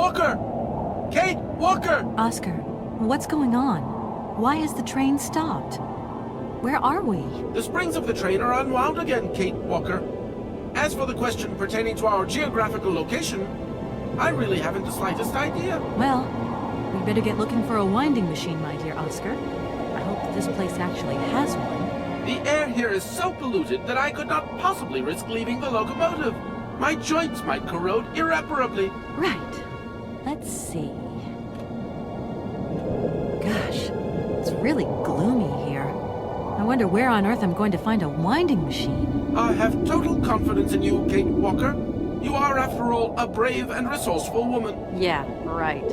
Walker! Kate Walker! Oscar, what's going on? Why has the train stopped? Where are we? The springs of the train are unwound again, Kate Walker. As for the question pertaining to our geographical location, I really haven't the slightest idea. Well, we better get looking for a winding machine, my dear Oscar. I hope that this place actually has one. The air here is so polluted that I could not possibly risk leaving the locomotive. My joints might corrode irreparably. Right. Let's see. Gosh, it's really gloomy here. I wonder where on earth I'm going to find a winding machine. I have total confidence in you, Kate Walker. You are, after all, a brave and resourceful woman. Yeah, right.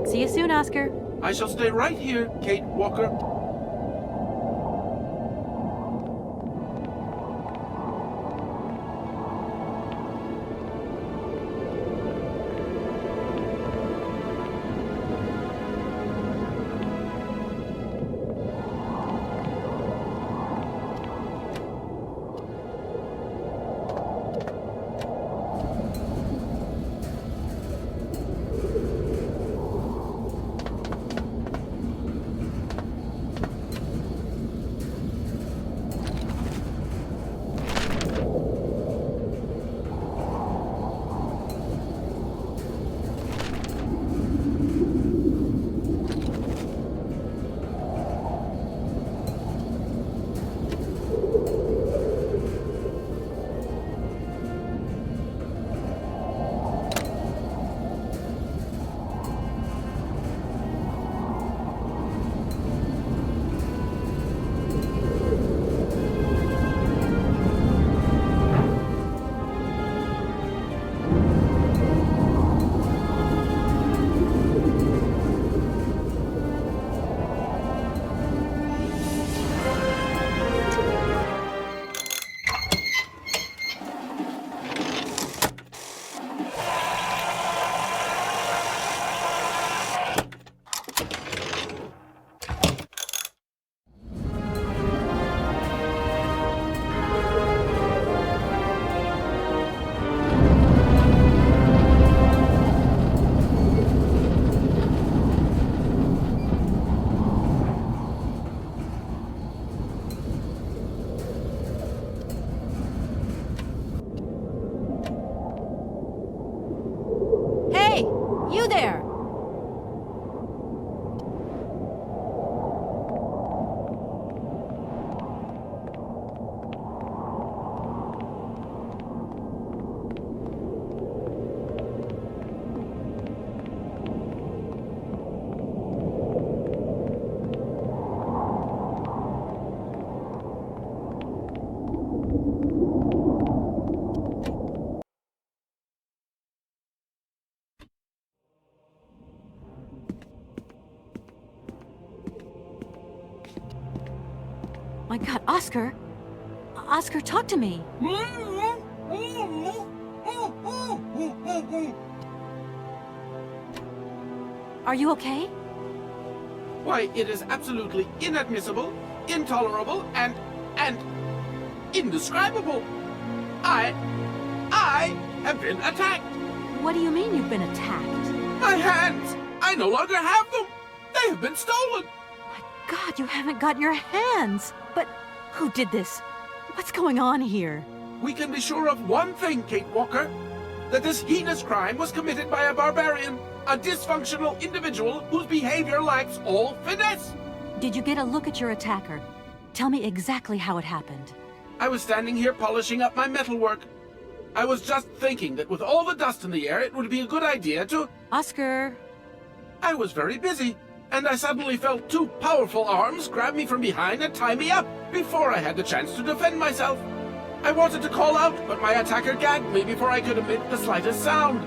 See you soon, Oscar. I shall stay right here, Kate Walker. You there! My God, Oscar! Oscar, talk to me! Are you okay? Why, it is absolutely inadmissible, intolerable, and indescribable. I have been attacked. What do you mean you've been attacked? My hands! I no longer have them! They have been stolen! My God, you haven't got your hands! But who did this? What's going on here? We can be sure of one thing, Kate Walker. That this heinous crime was committed by a barbarian, a dysfunctional individual whose behavior lacks all finesse. Did you get a look at your attacker? Tell me exactly how it happened. I was standing here polishing up my metalwork. I was just thinking that with all the dust in the air, it would be a good idea to... Oscar! I was very busy, and I suddenly felt two powerful arms grab me from behind and tie me up before I had the chance to defend myself. I wanted to call out, but my attacker gagged me before I could emit the slightest sound.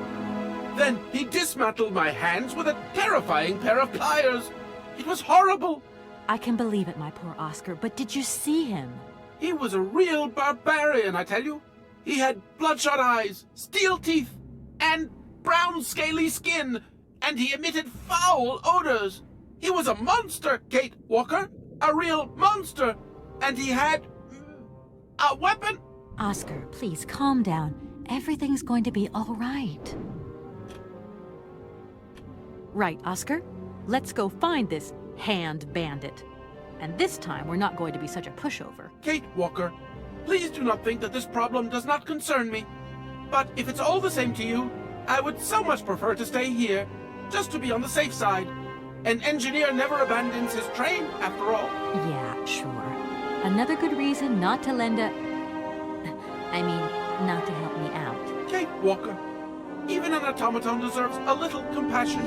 Then he dismantled my hands with a terrifying pair of pliers. It was horrible. I can believe it, my poor Oscar, but did you see him? He was a real barbarian, I tell you. He had bloodshot eyes, steel teeth, and brown scaly skin, and he emitted foul odors. He was a monster, Kate Walker, a real monster, and he had a weapon. Oscar, please calm down. Everything's going to be all right. Right, Oscar. Let's go find this hand bandit. And this time, we're not going to be such a pushover. Kate Walker, please do not think that this problem does not concern me. But if it's all the same to you, I would so much prefer to stay here, just to be on the safe side. An engineer never abandons his train, after all. Yeah, sure. Another good reason not to lend a... not to help me out. Kate Walker, even an automaton deserves a little compassion.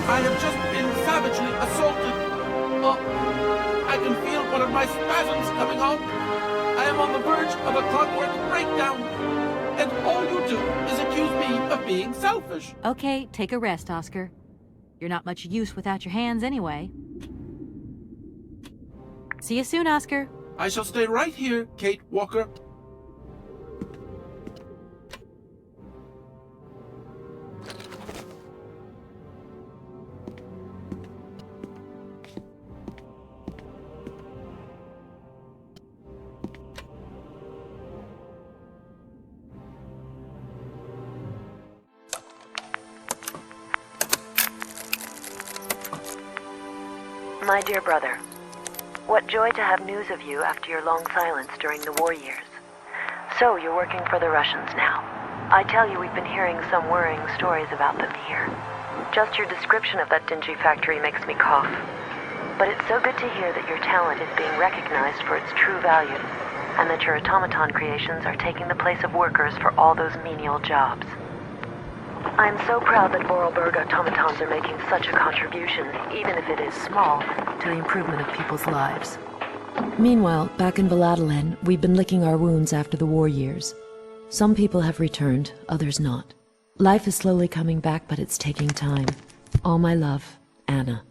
I have just been savagely assaulted. I can feel one of my spasms coming on. I am on the verge of a clockwork breakdown. And all you do is accuse me of being selfish. Okay, take a rest, Oscar. You're not much use without your hands anyway. See you soon, Oscar. I shall stay right here, Kate Walker. My dear brother, what joy to have news of you after your long silence during the war years. So, you're working for the Russians now. I tell you, we've been hearing some worrying stories about them here. Just your description of that dingy factory makes me cough. But it's so good to hear that your talent is being recognized for its true value, and that your automaton creations are taking the place of workers for all those menial jobs. I'm so proud that Vorarlberg automatons are making such a contribution, even if it is small, to the improvement of people's lives. Meanwhile, back in Valladolid, we've been licking our wounds after the war years. Some people have returned, others not. Life is slowly coming back, but it's taking time. All my love, Anna.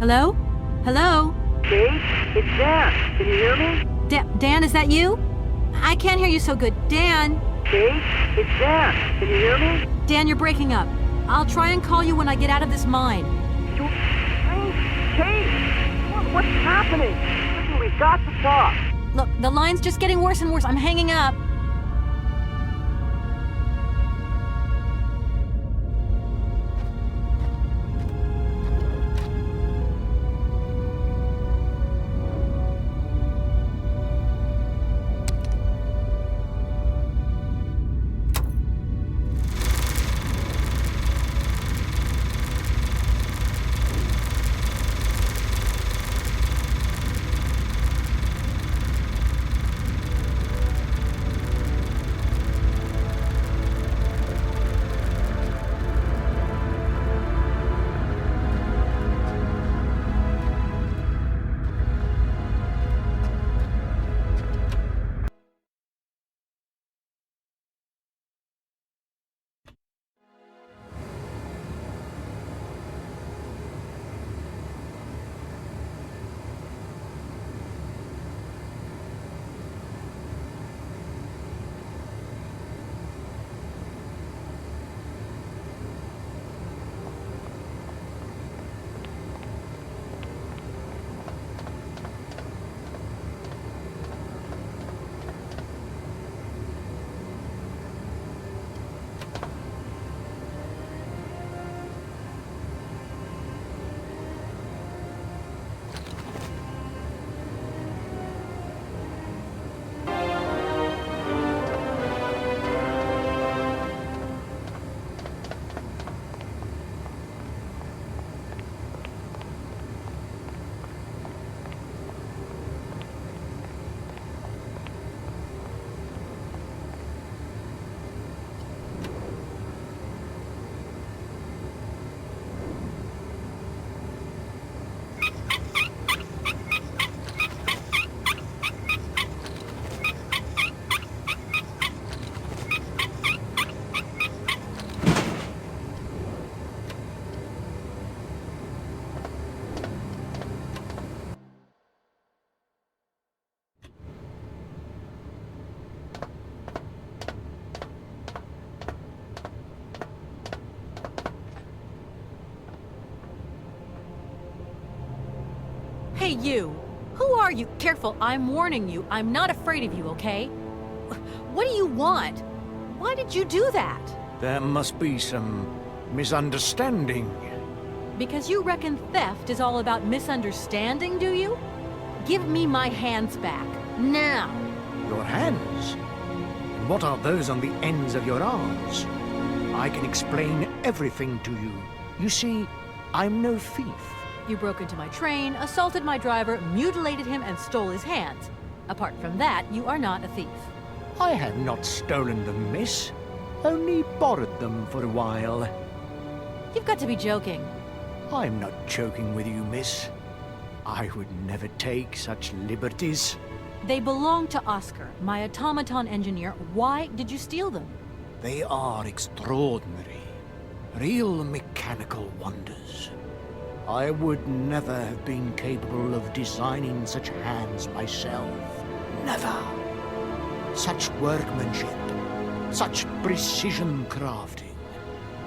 Hello? Hello? Kate, it's Dan. Can you hear me? Dan, is that you? I can't hear you so good. Dan? Kate, it's Dan. Can you hear me? Dan, you're breaking up. I'll try and call you when I get out of this mine. Kate! What's happening? Listen, we've got to talk. Look, the line's just getting worse and worse. I'm hanging up. Hey, you! Who are you? Careful, I'm warning you. I'm not afraid of you, okay? What do you want? Why did you do that? There must be some misunderstanding. Because you reckon theft is all about misunderstanding, do you? Give me my hands back. Now! Your hands? And what are those on the ends of your arms? I can explain everything to you. You see, I'm no thief. You broke into my train, assaulted my driver, mutilated him, and stole his hands. Apart from that, you are not a thief. I have not stolen them, miss. Only borrowed them for a while. You've got to be joking. I'm not joking with you, miss. I would never take such liberties. They belong to Oscar, my automaton engineer. Why did you steal them? They are extraordinary. Real mechanical wonders. I would never have been capable of designing such hands myself. Never. Such workmanship. Such precision crafting.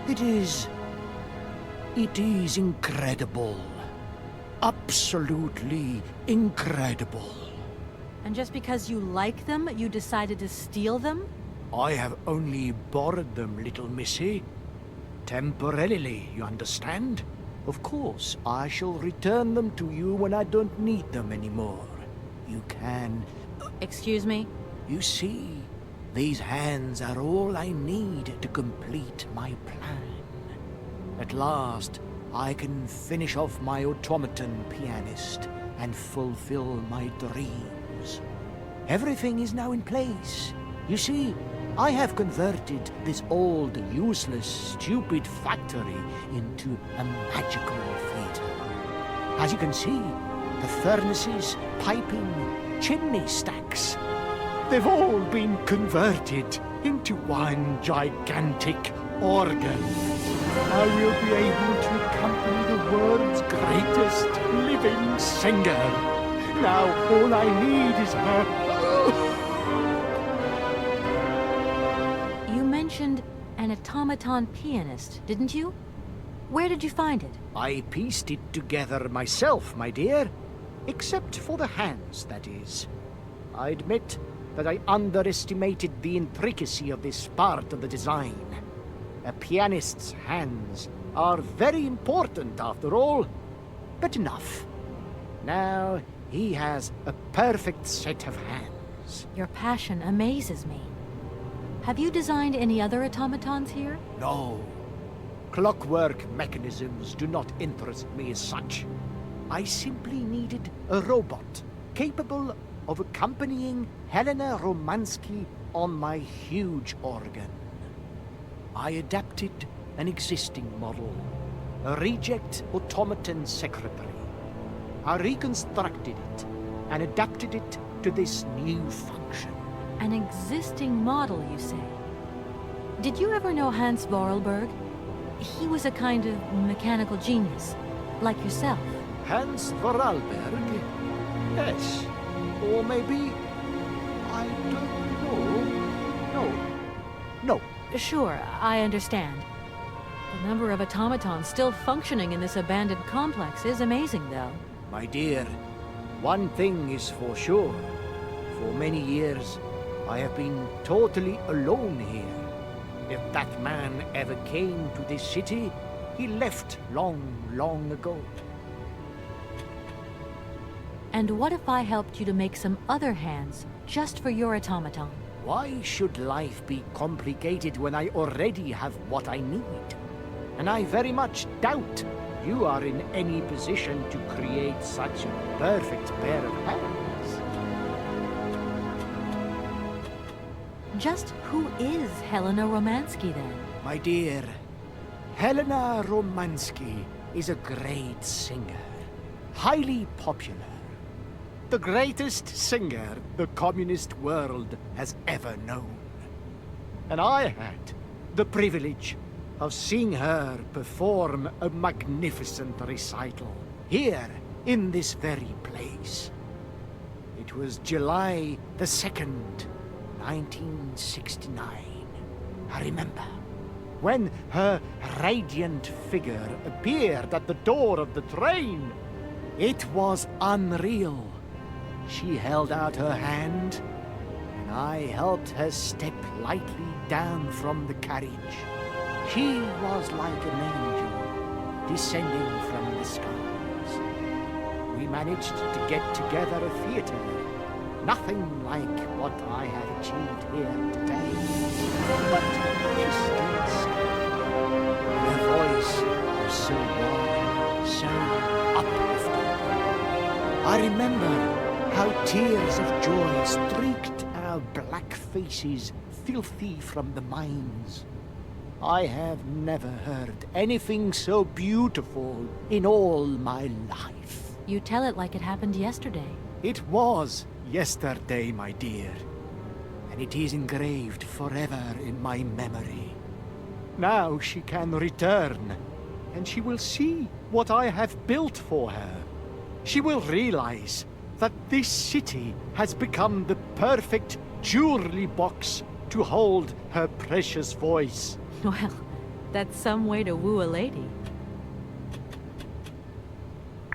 It is incredible. Absolutely incredible. And just because you like them, you decided to steal them? I have only borrowed them, little missy. Temporarily, you understand? Of course, I shall return them to you when I don't need them anymore. You can... Excuse me? You see, these hands are all I need to complete my plan. At last, I can finish off my automaton pianist and fulfill my dreams. Everything is now in place. You see, I have converted this old, useless, stupid factory into a magical theater. As you can see, the furnaces, piping, chimney stacks, they've all been converted into one gigantic organ. I will be able to accompany the world's greatest living singer. Now all I need is her. You mentioned an automaton pianist, didn't you? Where did you find it? I pieced it together myself, my dear. Except for the hands, that is. I admit that I underestimated the intricacy of this part of the design. A pianist's hands are very important, after all. But enough. Now he has a perfect set of hands. Your passion amazes me. Have you designed any other automatons here? No. Clockwork mechanisms do not interest me as such. I simply needed a robot capable of accompanying Helena Romansky on my huge organ. I adapted an existing model, a reject automaton secretary. I reconstructed it and adapted it to this new function. An existing model, you say? Did you ever know Hans Vorarlberg? He was a kind of mechanical genius, like yourself. Hans Vorarlberg? Yes. Or maybe... I don't know. No. Sure, I understand. The number of automatons still functioning in this abandoned complex is amazing, though. My dear, one thing is for sure. For many years, I have been totally alone here. If that man ever came to this city, he left long, long ago. And what if I helped you to make some other hands, just for your automaton? Why should life be complicated when I already have what I need? And I very much doubt you are in any position to create such a perfect pair of hands. Just who is Helena Romansky, then? My dear, Helena Romansky is a great singer, highly popular. The greatest singer the communist world has ever known. And I had the privilege of seeing her perform a magnificent recital here in this very place. It was July the 2nd, 1969. I remember when her radiant figure appeared at the door of the train. It was unreal. She held out her hand, and I helped her step lightly down from the carriage. She was like an angel descending from the skies. We managed to get together a theater, nothing like what I have achieved here today. But she still sang. Her voice was so warm, so uplifting. I remember how tears of joy streaked our black faces, filthy from the mines. I have never heard anything so beautiful in all my life. You tell it like it happened yesterday. It was yesterday, my dear, and it is engraved forever in my memory. Now she can return, and she will see what I have built for her. She will realize that this city has become the perfect jewelry box to hold her precious voice. Well, that's some way to woo a lady.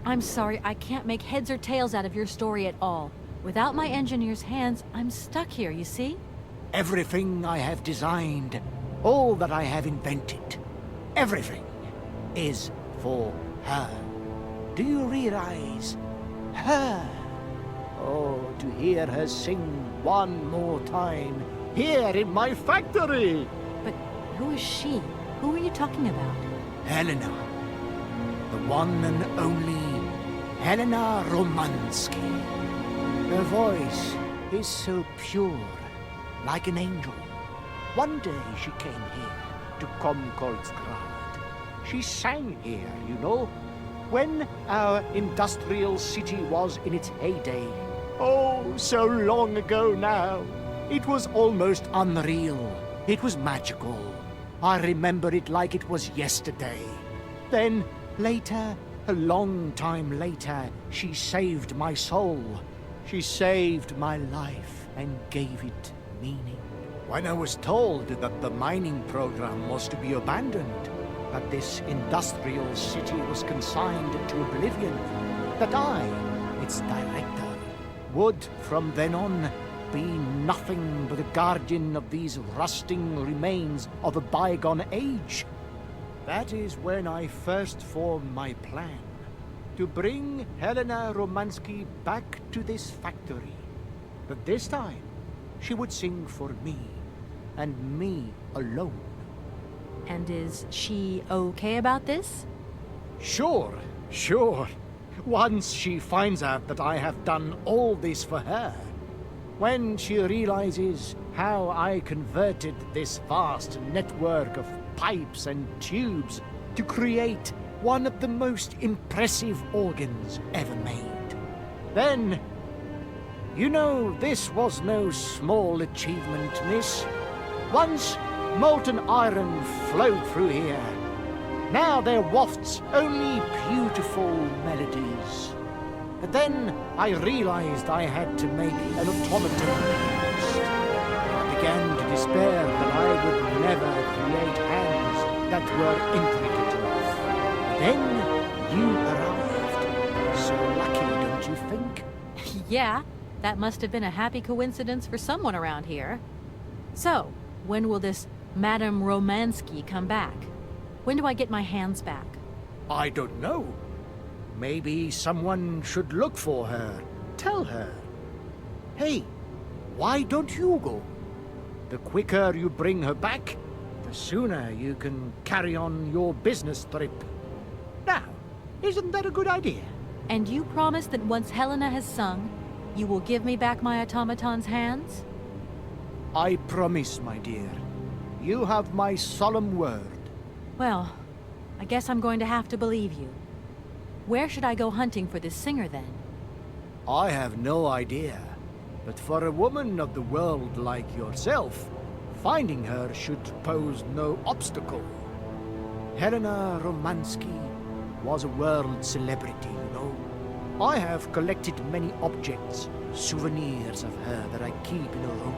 I'm sorry, I can't make heads or tails out of your story at all. Without my engineer's hands, I'm stuck here, you see? Everything I have designed, all that I have invented, everything is for her. Do you realize? Her. Oh, to hear her sing one more time, here in my factory! But who is she? Who are you talking about? Helena. The one and only Helena Romansky. Her voice is so pure, like an angel. One day she came here to Komkolsgrad. She sang here, you know, when our industrial city was in its heyday. Oh, so long ago now. It was almost unreal. It was magical. I remember it like it was yesterday. Then, later, A long time later, she saved my soul. She saved my life and gave it meaning. When I was told that the mining program was to be abandoned, that this industrial city was consigned to oblivion, that I, its director, would from then on be nothing but a guardian of these rusting remains of a bygone age, that is when I first formed my plan to bring Helena Romansky back to this factory. But this time, she would sing for me, and me alone. And is she okay about this? Sure. Once she finds out that I have done all this for her, when she realizes how I converted this vast network of pipes and tubes to create one of the most impressive organs ever made, then, you know, this was no small achievement, miss. Once molten iron flowed through here. Now there wafts only beautiful melodies. But then I realized I had to make an automaton pianist. I began to despair that I would never create hands that were intricate enough. Then you arrived. So lucky, don't you think? Yeah, that must have been a happy coincidence for someone around here. So, when will this Madame Romansky come back? When do I get my hands back? I don't know. Maybe someone should look for her. Tell her. Hey, why don't you go? The quicker you bring her back, the sooner you can carry on your business trip. Now, isn't that a good idea? And you promise that once Helena has sung, you will give me back my automaton's hands? I promise, my dear. You have my solemn word. Well, I guess I'm going to have to believe you. Where should I go hunting for this singer, then? I have no idea. But for a woman of the world like yourself, finding her should pose no obstacle. Helena Romansky was a world celebrity, you know. I have collected many objects, souvenirs of her that I keep in a room.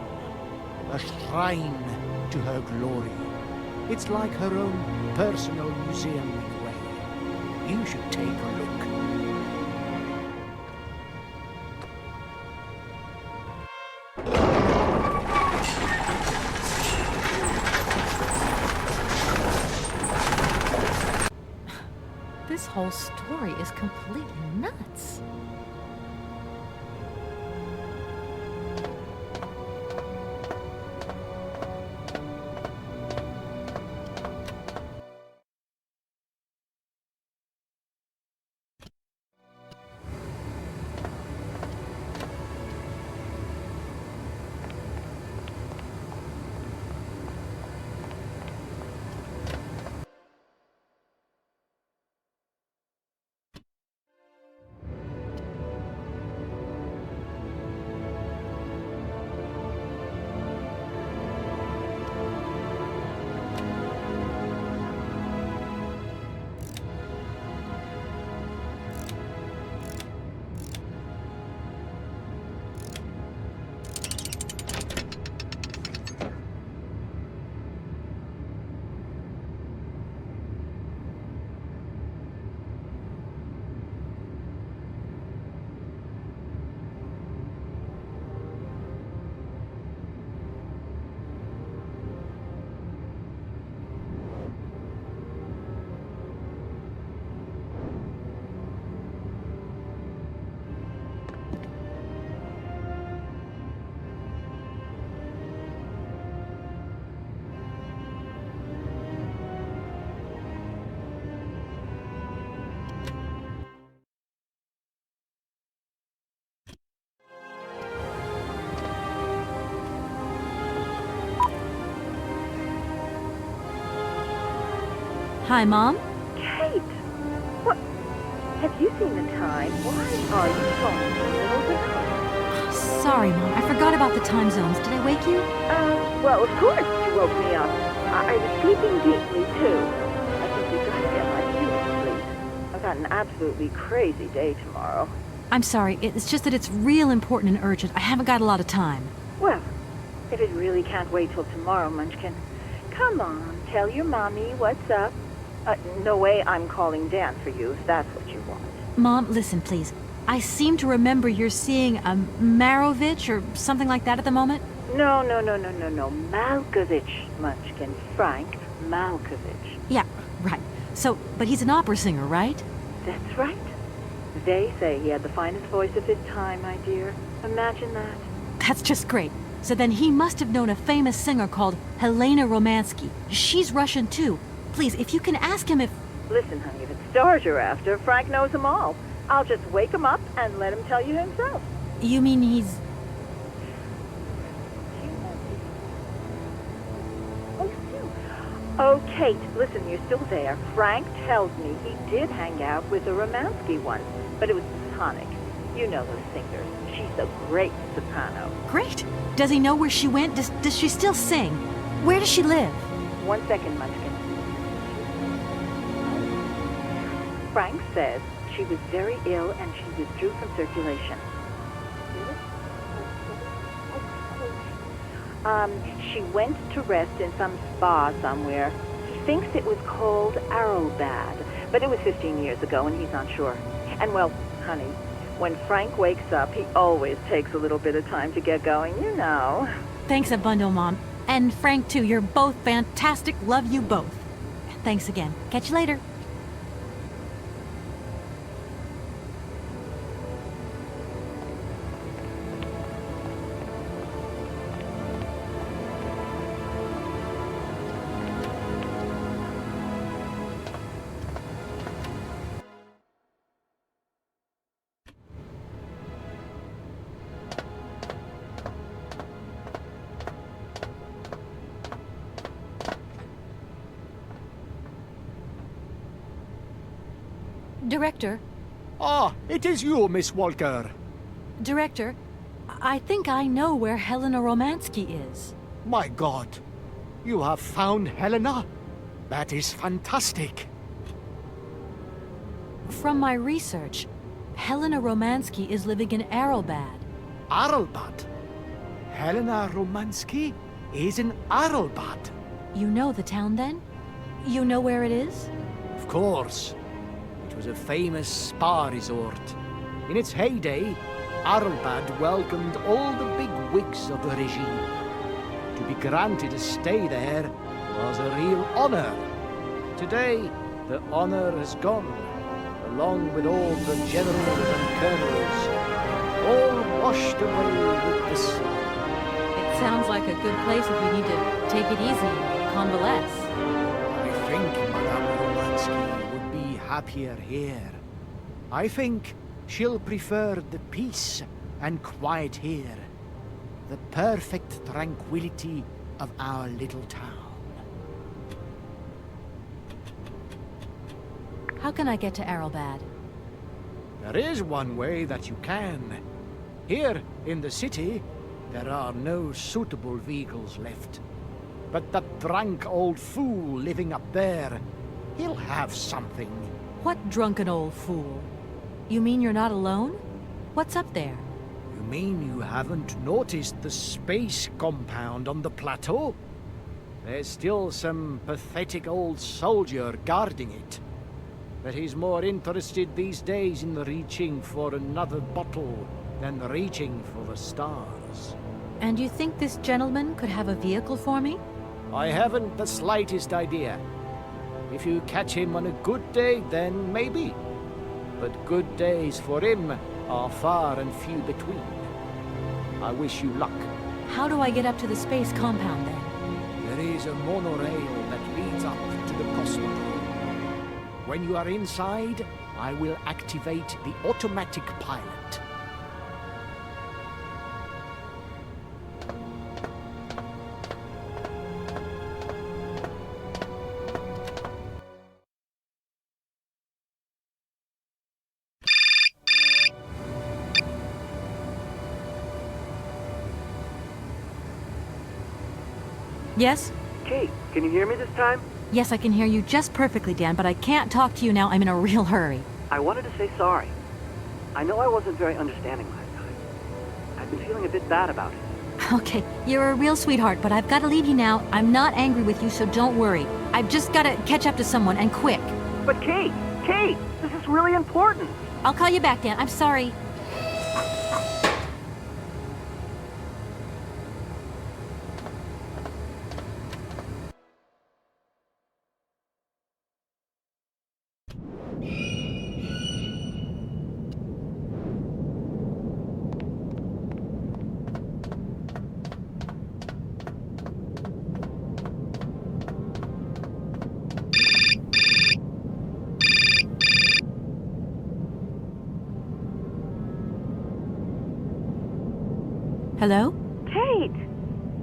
A shrine to her glory. It's like her own personal museum in a way. You should take a look. This whole story is completely nuts. Hi, Mom. Kate! What? Have you seen the time? Why are you calling in the middle of the night? Sorry, Mom. I forgot about the time zones. Did I wake you? Well, of course you woke me up. I was sleeping deeply, too. I think we've got to get my beauty sleep. I've got got an absolutely crazy day tomorrow. I'm sorry, it's just that it's real important and urgent. I haven't got a lot of time. Well, if it really can't wait till tomorrow, Munchkin, come on, tell your mommy what's up. No way I'm calling Dan for you, if that's what you want. Mom, listen, please. I seem to remember you're seeing a Marovich or something like that at the moment. No. Malkovich, Munchkin. Frank Malkovich. Yeah, right. So, but he's an opera singer, right? That's right. They say he had the finest voice of his time, my dear. Imagine that. That's just great. So then he must have known a famous singer called Helena Romansky. She's Russian too. Please, if you can ask him if... Listen, honey, if it's stars you're after, Frank knows them all. I'll just wake him up and let him tell you himself. You mean he's... Oh, Kate, listen, you're still there. Frank tells me he did hang out with a Romansky once, but it was platonic. You know those singers. She's a great soprano. Great. Does he know where she went? Does she still sing? Where does she live? 1 second, Munchkin. Frank says she was very ill and she withdrew from circulation. She went to rest in some spa somewhere. He thinks it was called Arrowbad, but it was 15 years ago and he's not sure. And well, honey, when Frank wakes up, he always takes a little bit of time to get going, you know. Thanks a bundle, Mom. And Frank, too. You're both fantastic. Love you both. Thanks again. Catch you later. Director. Ah, it is you, Miss Walker. Director, I think I know where Helena Romansky is. My God, you have found Helena? That is fantastic. From my research, Helena Romansky is living in Arrowbad. Arrowbad? Helena Romansky is in Arrowbad? You know the town, then? You know where it is? Of course. It was a famous spa resort. In its heyday, Arrowbad welcomed all the big wigs of the regime. To be granted a stay there was a real honor. Today, the honor has gone, along with all the generals and colonels, all washed away with the sea. It sounds like a good place if you need to take it easy and convalesce. I think Madame Romansky would be happier here. I think she'll prefer the peace and quiet here, the perfect tranquility of our little town. How can I get to Arrowbad? There is one way that you can. Here in the city, there are no suitable vehicles left. But that drunk old fool living up there, he'll have something. What drunken old fool? You mean you're not alone? What's up there? You mean you haven't noticed the space compound on the plateau? There's still some pathetic old soldier guarding it. But he's more interested these days in reaching for another bottle than reaching for the stars. And you think this gentleman could have a vehicle for me? I haven't the slightest idea. If you catch him on a good day, then maybe. But good days for him are far and few between. I wish you luck. How do I get up to the space compound then? There is a monorail that leads up to the cosmodrome. When you are inside, I will activate the automatic pilot. Yes? Kate, can you hear me this time? Yes, I can hear you just perfectly, Dan, but I can't talk to you now. I'm in a real hurry. I wanted to say sorry. I know I wasn't very understanding last time. I've been feeling a bit bad about it. Okay, you're a real sweetheart, but I've got to leave you now. I'm not angry with you, so don't worry. I've just got to catch up to someone, and quick. But Kate, this is really important. I'll call you back, Dan. I'm sorry. Hello? Kate!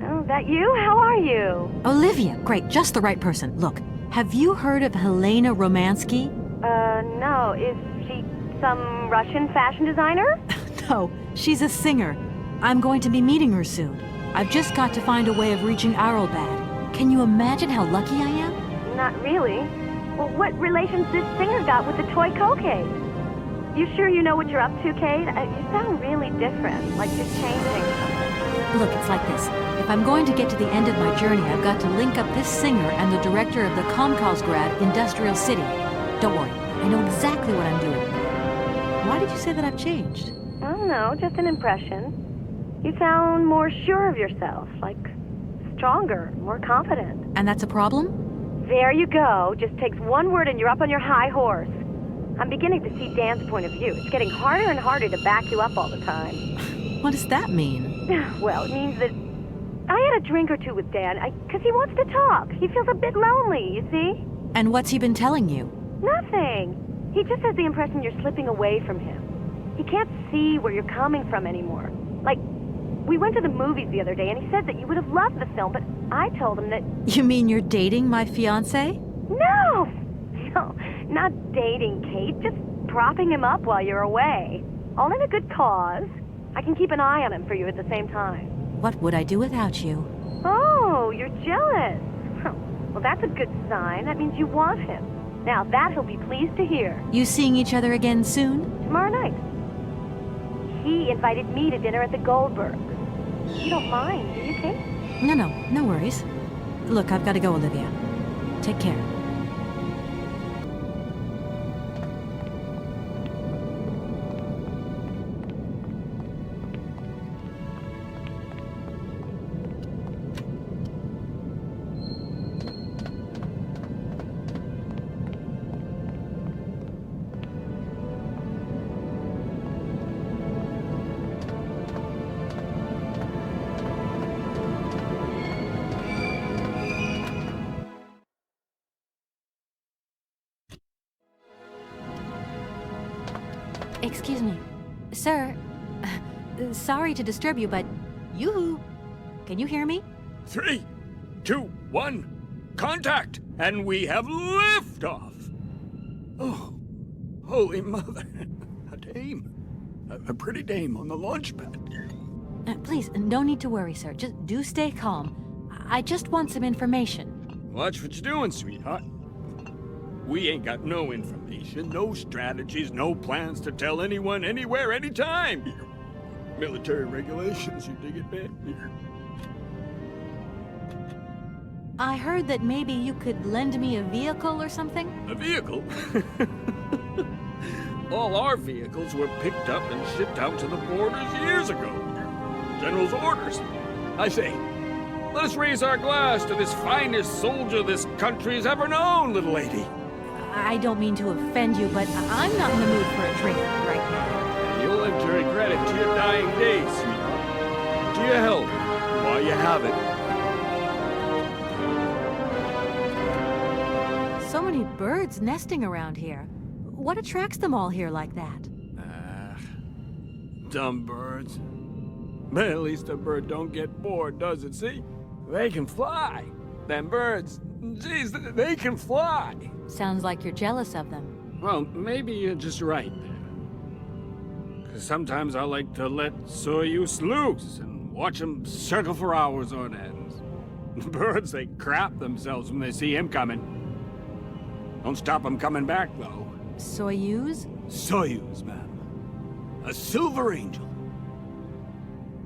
Oh, that you? How are you? Olivia. Great, just the right person. Look, have you heard of Helena Romansky? No. Is she some Russian fashion designer? No, she's a singer. I'm going to be meeting her soon. I've just got to find a way of reaching Arlbad. Can you imagine how lucky I am? Not really. Well, what relation's this singer got with the toy co-case? You sure you know what you're up to, Kate? You sound really different, like you're changing something. Look, it's like this. If I'm going to get to the end of my journey, I've got to link up this singer and the director of the Komkalsgrad Industrial City. Don't worry, I know exactly what I'm doing. Why did you say that I've changed? I don't know, just an impression. You sound more sure of yourself, like stronger, more confident. And that's a problem? There you go. Just takes one word and you're up on your high horse. I'm beginning to see Dan's point of view. It's getting harder and harder to back you up all the time. What does that mean? Well, it means that I had a drink or two with Dan, because he wants to talk. He feels a bit lonely, you see? And what's he been telling you? Nothing. He just has the impression you're slipping away from him. He can't see where you're coming from anymore. Like, we went to the movies the other day, and he said that you would have loved the film, but I told him that... You mean you're dating my fiancé? No! No, not dating, Kate. Just propping him up while you're away. All in a good cause. I can keep an eye on him for you at the same time. What would I do without you? Oh, you're jealous. Well, that's a good sign. That means you want him. Now, that he'll be pleased to hear. You seeing each other again soon? Tomorrow night. He invited me to dinner at the Goldbergs. You don't mind, do you, Kate? No worries. Look, I've got to go, Olivia. Take care. Excuse me. Sir, sorry to disturb you, but yoo-hoo. Can you hear me? 3, 2, 1, contact! And we have liftoff! Oh, holy mother. A dame. A pretty dame on the launch pad. Please, no need to worry, sir. Just do stay calm. I just want some information. Watch what you're doing, sweetheart. We ain't got no information, no strategies, no plans to tell anyone, anywhere, anytime. Military regulations, you dig it, man? I heard that maybe you could lend me a vehicle or something? A vehicle? All our vehicles were picked up and shipped out to the borders years ago. General's orders. I say, let us raise our glass to this finest soldier this country's ever known, little lady. I don't mean to offend you, but I'm not in the mood for a drink right now. And you'll live to regret it to your dying days, sweetheart. To your health, while you have it. So many birds nesting around here. What attracts them all here like that? Dumb birds. But at least a bird don't get bored, does it, see? They can fly. Them birds, geez, they can fly. Sounds like you're jealous of them. Well, maybe you're just right there. 'Cause sometimes I like to let Soyuz loose and watch them circle for hours on end. Birds, they crap themselves when they see him coming. Don't stop them coming back, though. Soyuz? Soyuz, ma'am. A silver angel.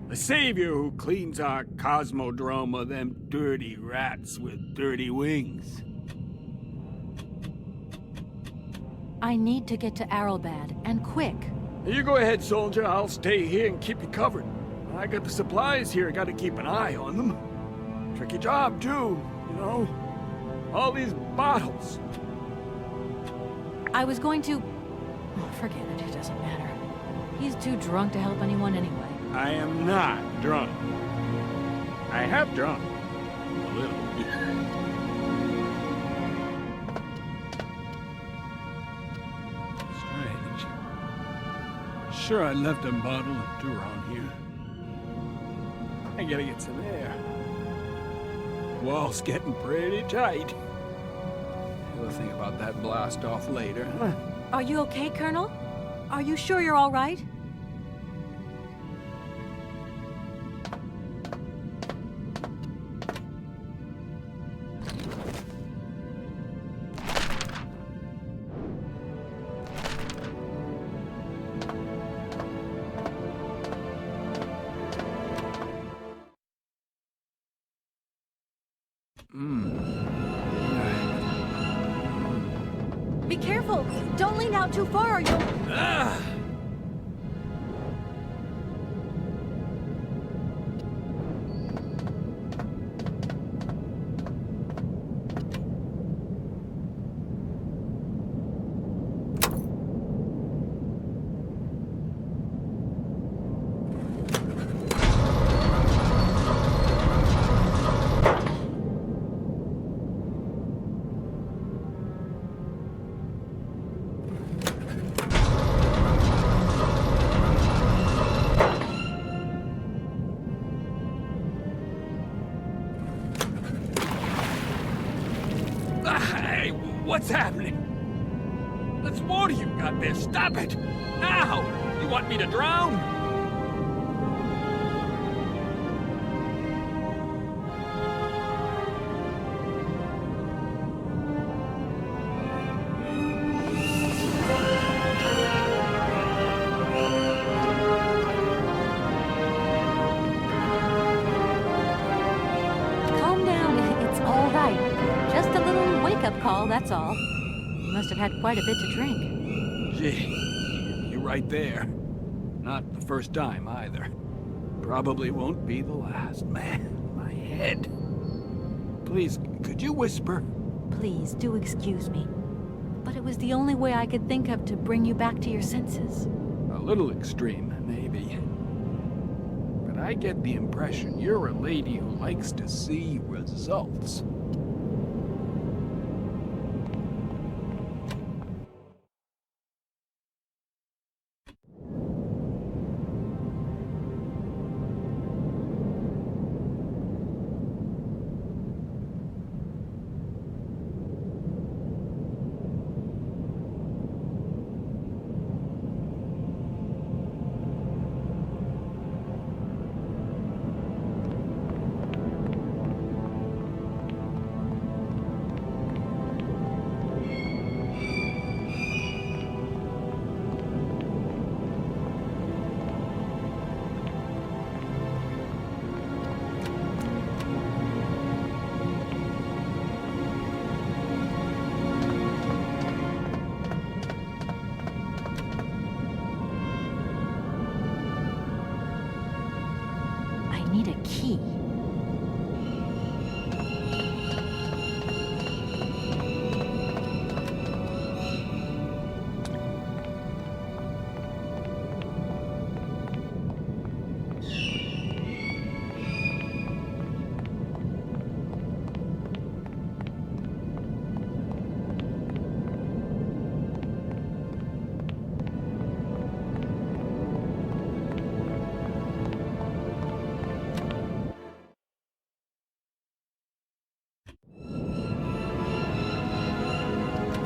A savior who cleans our cosmodrome of them dirty rats with dirty wings. I need to get to Arrowbad, and quick. You go ahead, soldier. I'll stay here and keep you covered. I got the supplies here. Got to keep an eye on them. Tricky job, too, you know. All these bottles. I was going to... Oh, forget it, it doesn't matter. He's too drunk to help anyone anyway. I am not drunk. I have drunk. A little. Strange. Sure, I left a bottle or two around here. I gotta get some air. Wall's getting pretty tight. We'll think about that blast off later. Are you okay, Colonel? Are you sure you're all right? Be careful! Don't lean out too far or you'll... Hey, what's happening? That's water you got there. Stop it! Now! You want me to drown? Calm down, it's all right. Just a little wake-up call, that's all. You must have had quite a bit to drink. Gee, you're right there. Not the first time, either. Probably won't be the last. Man, my head. Please, could you whisper? Please, do excuse me. But it was the only way I could think of to bring you back to your senses. A little extreme, maybe. But I get the impression you're a lady who likes to see results. I need a key.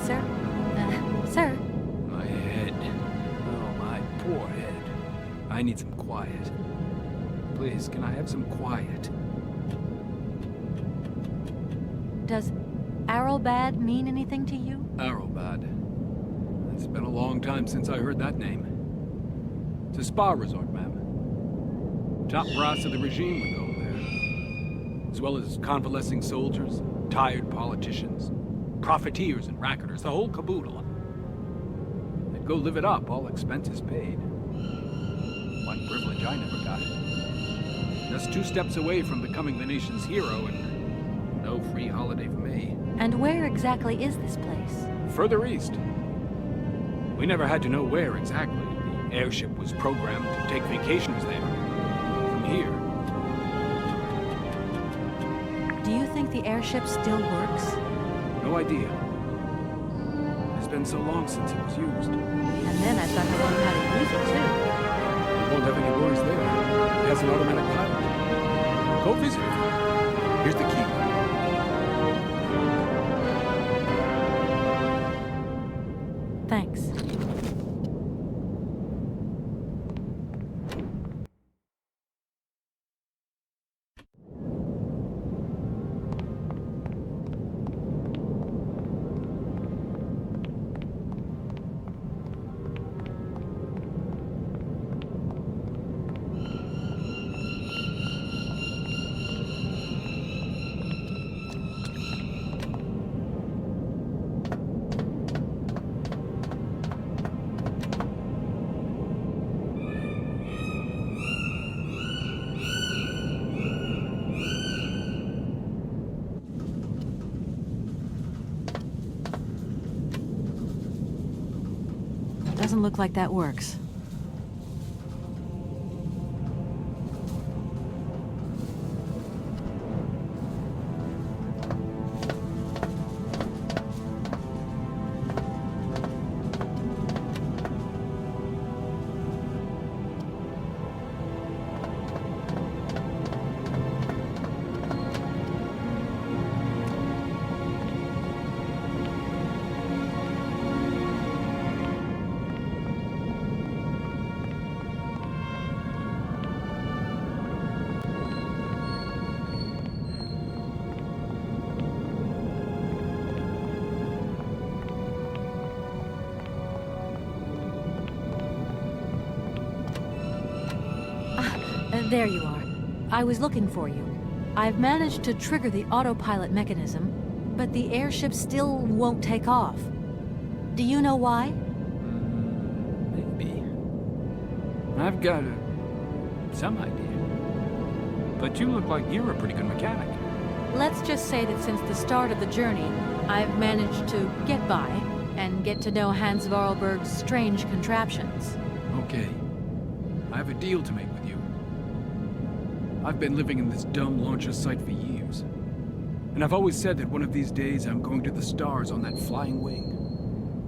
Sir? Sir? My head. Oh, my poor head. I need some quiet. Please, can I have some quiet? Does Arrowbad mean anything to you? Arrowbad. It's been a long time since I heard that name. It's a spa resort, ma'am. Top brass of the regime would go there. As well as convalescing soldiers, tired politicians, profiteers and racketers, the whole caboodle. They'd go live it up, all expenses paid. One privilege I never got. Just 2 steps away from becoming the nation's hero, and no free holiday for me. And where exactly is this place? Further east. We never had to know where exactly. The airship was programmed to take vacations there. From here. Do you think the airship still works? No idea. It's been so long since it was used. And then I've got to learn how to use it too. We won't have any worries there. It has an automatic pilot. Go visit it. Here's the key. Thanks. Doesn't look like that works. There you are. I was looking for you. I've managed to trigger the autopilot mechanism, but the airship still won't take off. Do you know why? Maybe. I've got some idea. But you look like you're a pretty good mechanic. Let's just say that since the start of the journey, I've managed to get by and get to know Hans Vorarlberg's strange contraptions. Okay. I have a deal to make with you. I've been living in this dumb launcher site for years. And I've always said that one of these days I'm going to the stars on that flying wing.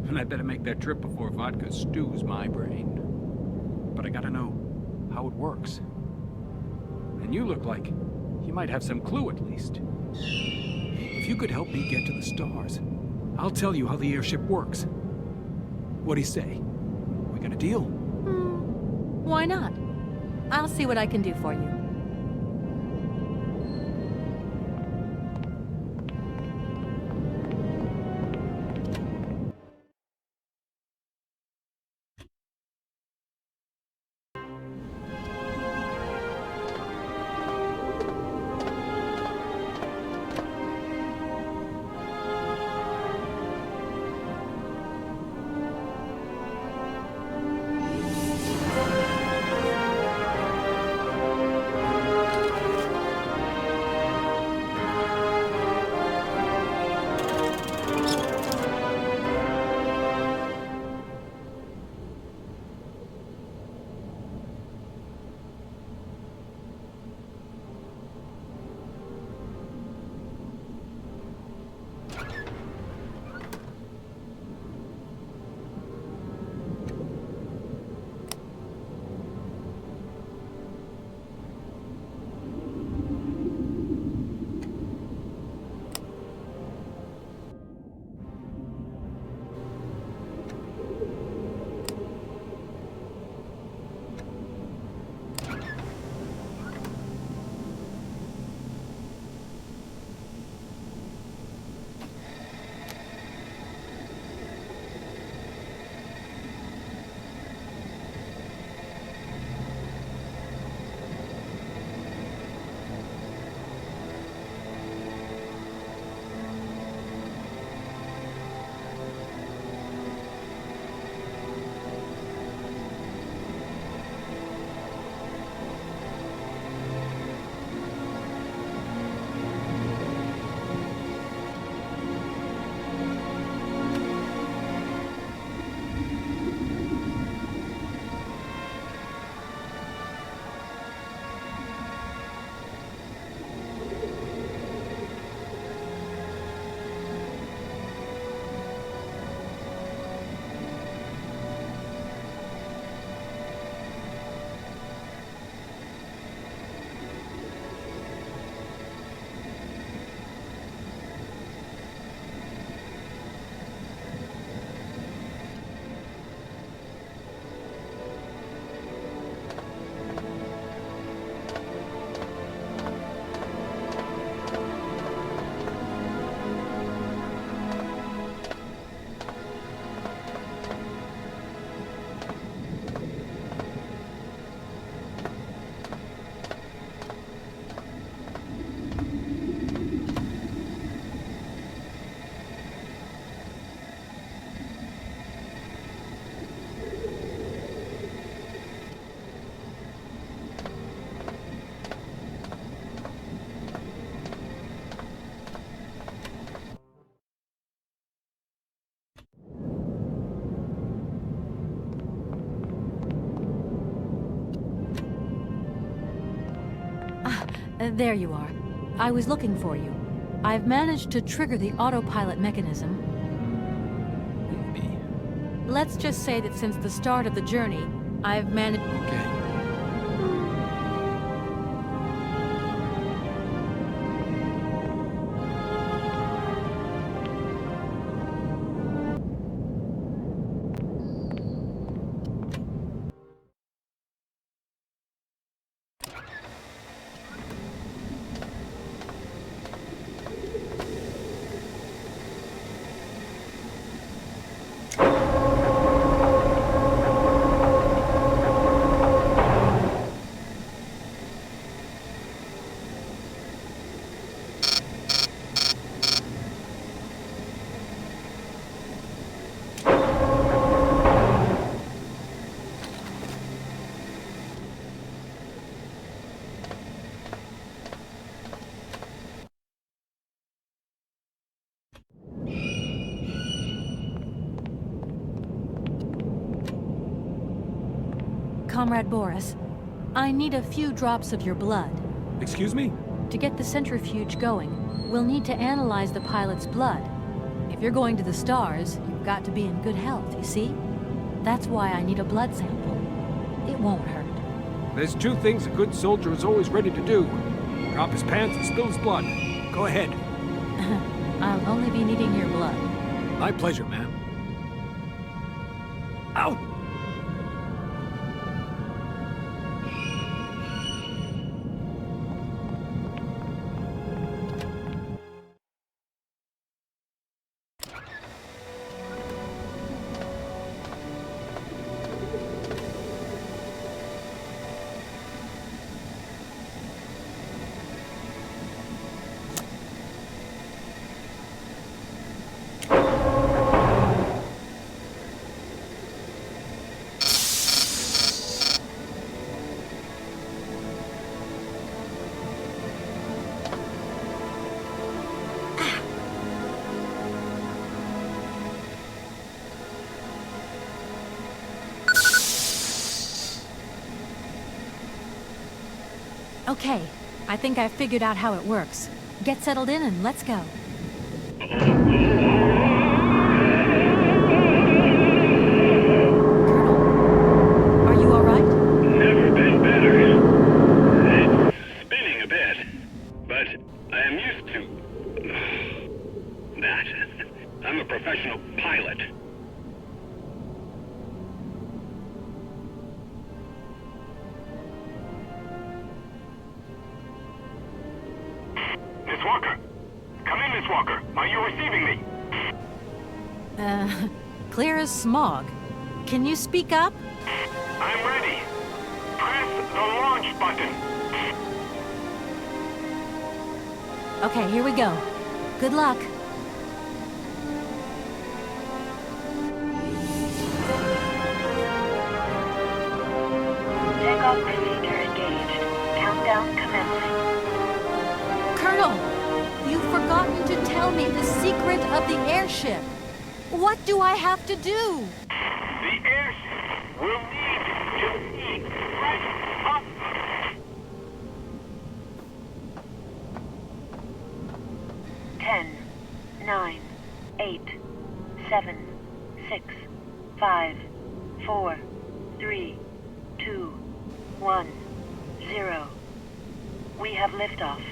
And I better make that trip before vodka stews my brain. But I gotta know how it works. And you look like you might have some clue at least. If you could help me get to the stars, I'll tell you how the airship works. What do you say? We got a deal? Why not? I'll see what I can do for you. There you are. I was looking for you. I've managed to trigger the autopilot mechanism. Leave me. Let's just say that since the start of the journey, I've managed... Okay. Comrade Boris, I need a few drops of your blood. Excuse me? To get the centrifuge going, we'll need to analyze the pilot's blood. If you're going to the stars, you've got to be in good health, you see? That's why I need a blood sample. It won't hurt. There's two things a good soldier is always ready to do. Drop his pants and spill his blood. Go ahead. I'll only be needing your blood. My pleasure, ma'am. Ow! Okay, I think I've figured out how it works. Get settled in and let's go. Colonel, are you all right? Never been better. It's spinning a bit, but I am used to that. I'm a professional pilot. Miss Walker! Come in, Miss Walker! Are you receiving me? Clear as smog. Can you speak up? I'm ready. Press the launch button. Okay, here we go. Good luck. Takeoff procedure engaged. Countdown commencing. Colonel, you've forgotten to tell me the secret of the airship. What do I have to do? The airship will need to be right up. 10, 9, 8, 7, 6, 5, 4, 3, 2, 1, 0. We have liftoff.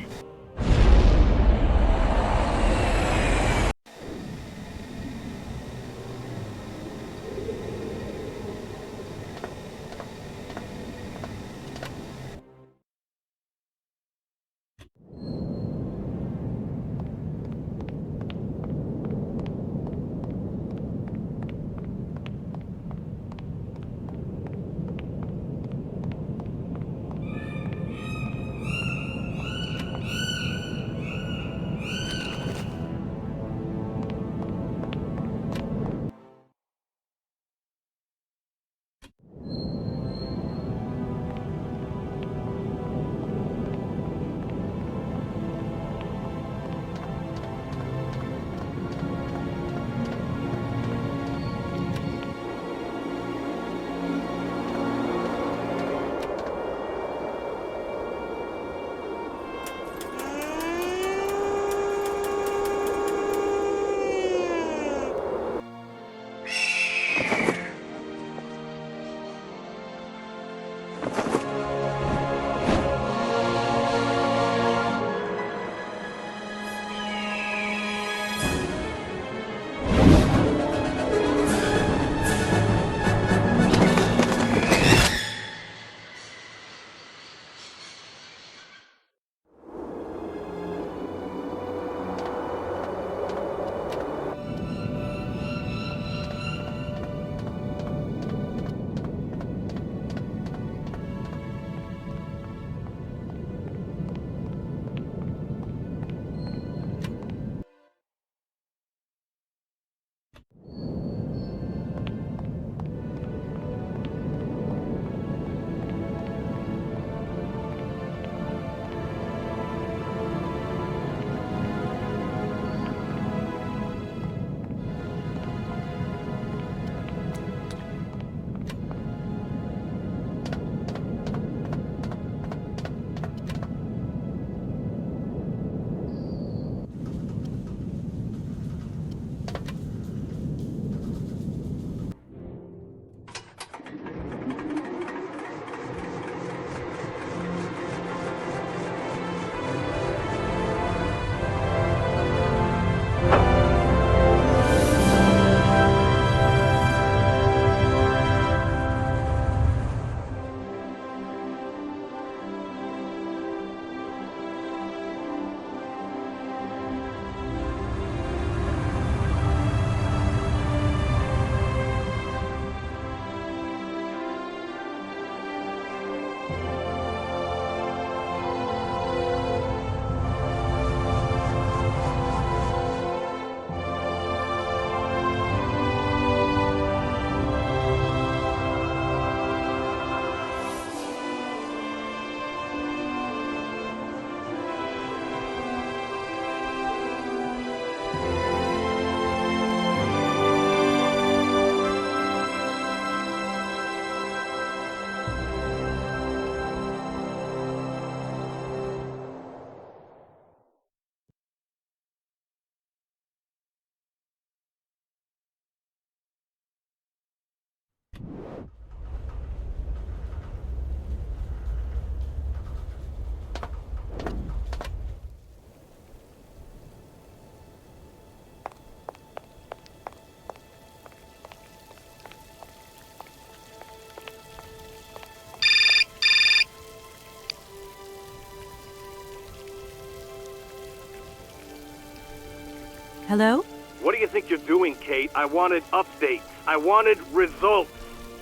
Hello? What do you think you're doing, Kate? I wanted updates. I wanted results.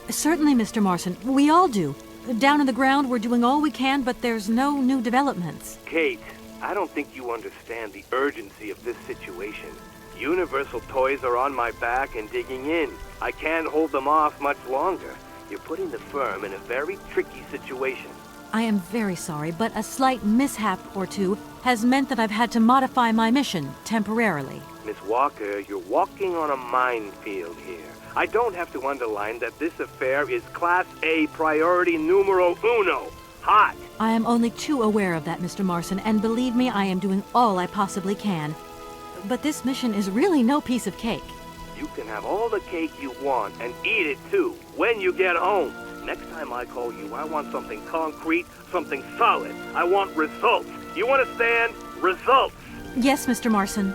Certainly, Mr. Marson. We all do. Down on the ground, we're doing all we can, but there's no new developments. Kate, I don't think you understand the urgency of this situation. Universal Toys are on my back and digging in. I can't hold them off much longer. You're putting the firm in a very tricky situation. I am very sorry, but a slight mishap or two has meant that I've had to modify my mission temporarily. Miss Walker, you're walking on a minefield here. I don't have to underline that this affair is Class A priority numero uno. Hot! I am only too aware of that, Mr. Marson, and believe me, I am doing all I possibly can. But this mission is really no piece of cake. You can have all the cake you want and eat it too, when you get home. Next time I call you, I want something concrete, something solid. I want results. You understand? Results! Yes, Mr. Marson.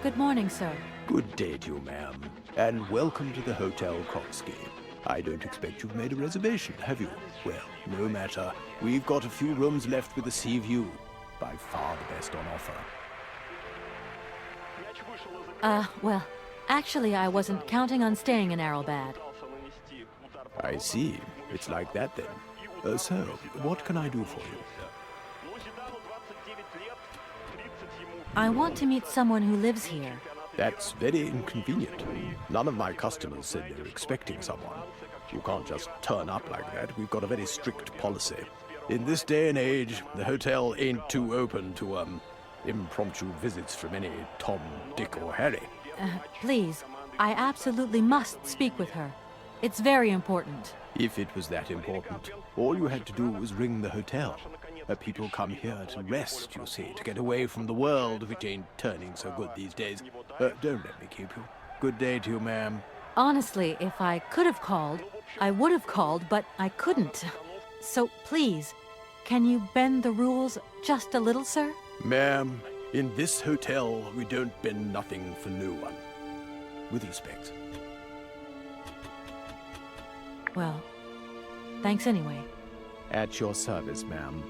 Good morning, sir. Good day to you, ma'am, and welcome to the Hotel Krotsky. I don't expect you've made a reservation, have you? Well, no matter. We've got a few rooms left with a sea view. By far the best on offer. Well, actually I wasn't counting on staying in Arrowbad. I see. It's like that then. So, what can I do for you? I want to meet someone who lives here. That's very inconvenient. None of my customers said they were expecting someone. You can't just turn up like that. We've got a very strict policy. In this day and age, the hotel ain't too open to, impromptu visits from any Tom, Dick, or Harry. Please, I absolutely must speak with her. It's very important. If it was that important, all you had to do was ring the hotel. People come here to rest, you see, to get away from the world, which ain't turning so good these days. Don't let me keep you. Good day to you, ma'am. Honestly, if I could have called, I would have called, but I couldn't. So please, can you bend the rules just a little, sir? Ma'am, in this hotel, we don't bend nothing for no one. With respect. Well, thanks anyway. At your service, ma'am.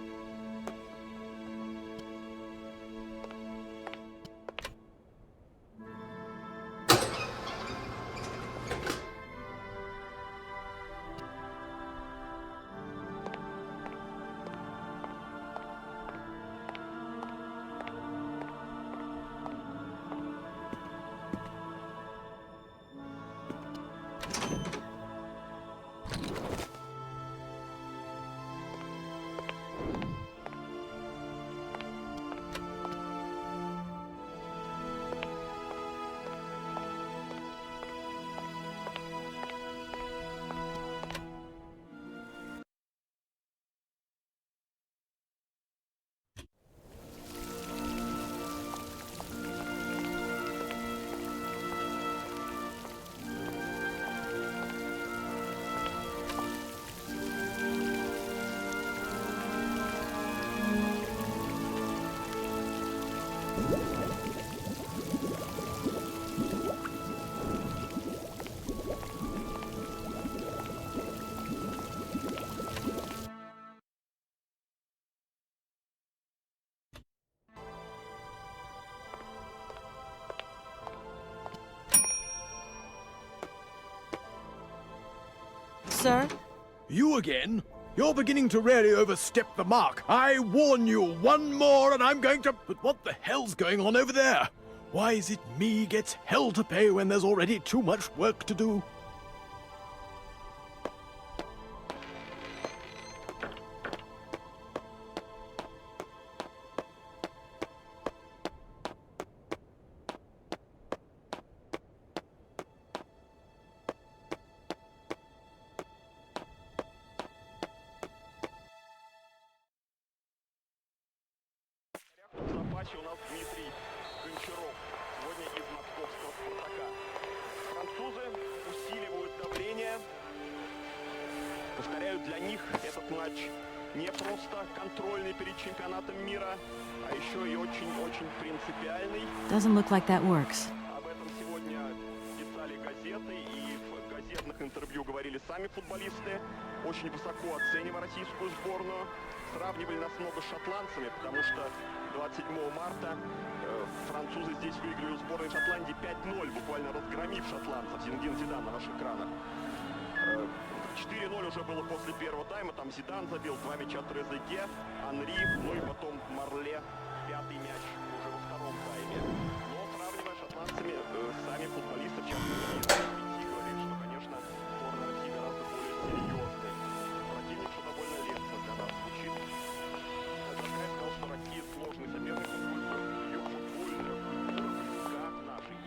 Sir? You again? You're beginning to really overstep the mark. I warn you, one more and I'm going to... But what the hell's going on over there? Why is it me gets hell to pay when there's already too much work to do? Повторяю, для них этот матч не просто контрольный перед чемпионатом мира, а еще и очень-очень принципиальный. Doesn't look like that works. Об этом сегодня писали газеты, и в газетных интервью говорили сами футболисты, очень высоко оценивая российскую сборную. Сравнивали нас много с шотландцами, потому что 27 марта французы здесь выиграли у сборной Шотландии 5-0, буквально разгромив шотландцев. Зинедин Зидан на ваших экранах. 4-0 уже было после первого тайма, там Зидан забил 2 мяча Трезеге, Анри, ну и потом Марле, 5-й мяч уже во втором тайме. Но сравнивая с шотландцами, сами футболисты, в частности, говорили, что, конечно, сборная России гораздо более серьезная. Противник, что довольно лестно для нас звучит. Такая сказал, что Россия сложный соперник, поскольку ее футбольная культура близка к нашей.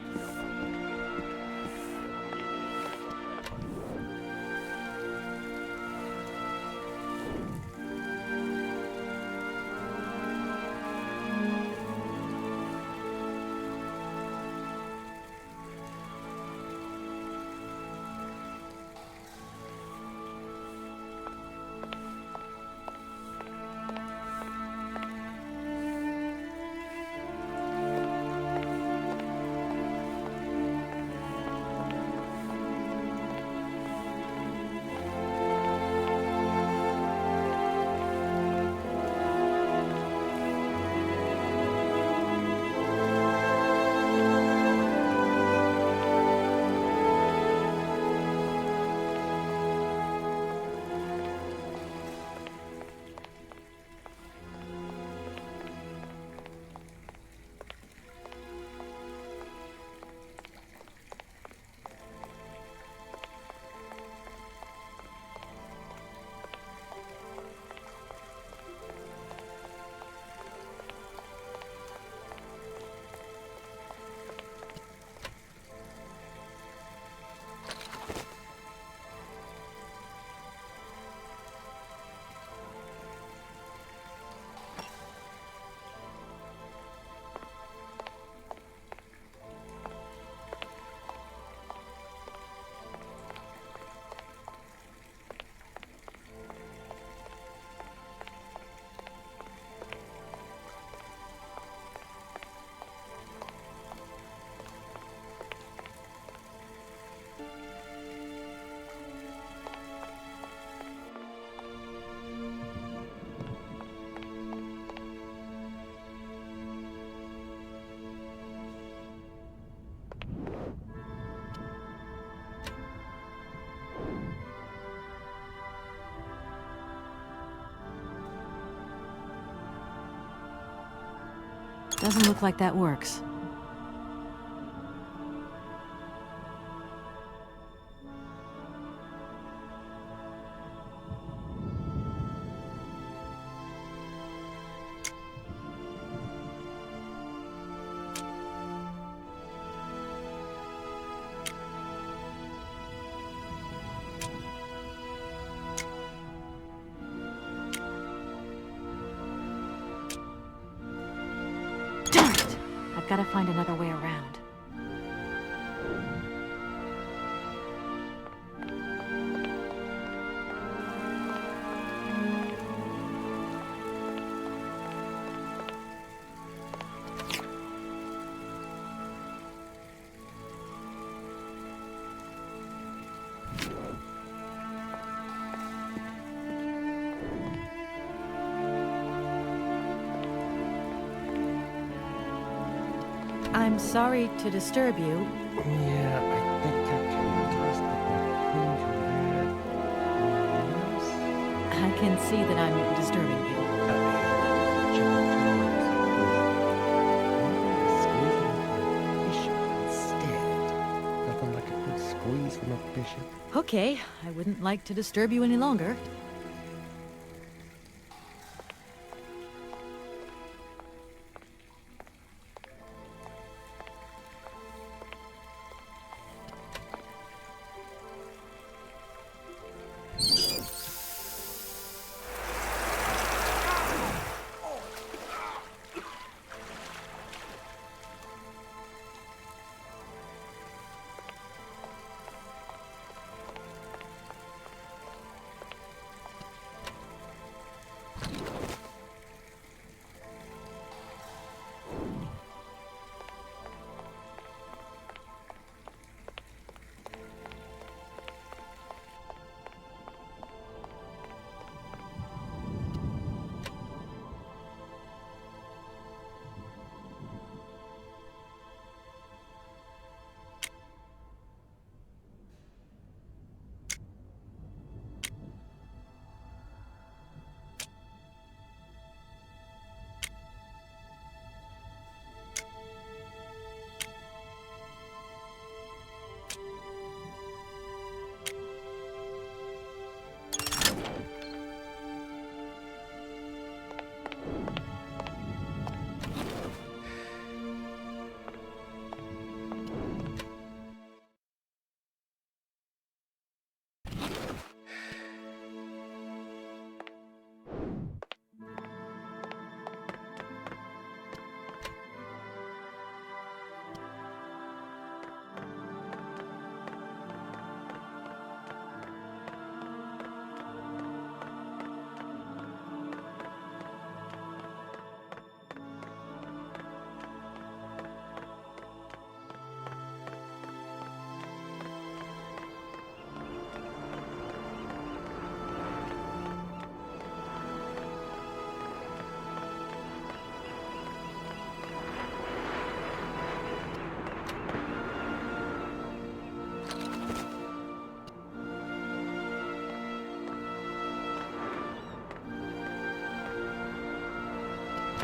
Doesn't look like that works. Gotta find another way around. I'm sorry to disturb you. Yeah, I think I can trust that. I can see that I'm disturbing you. Nothing like a good squeeze from a bishop. Okay, I wouldn't like to disturb you any longer.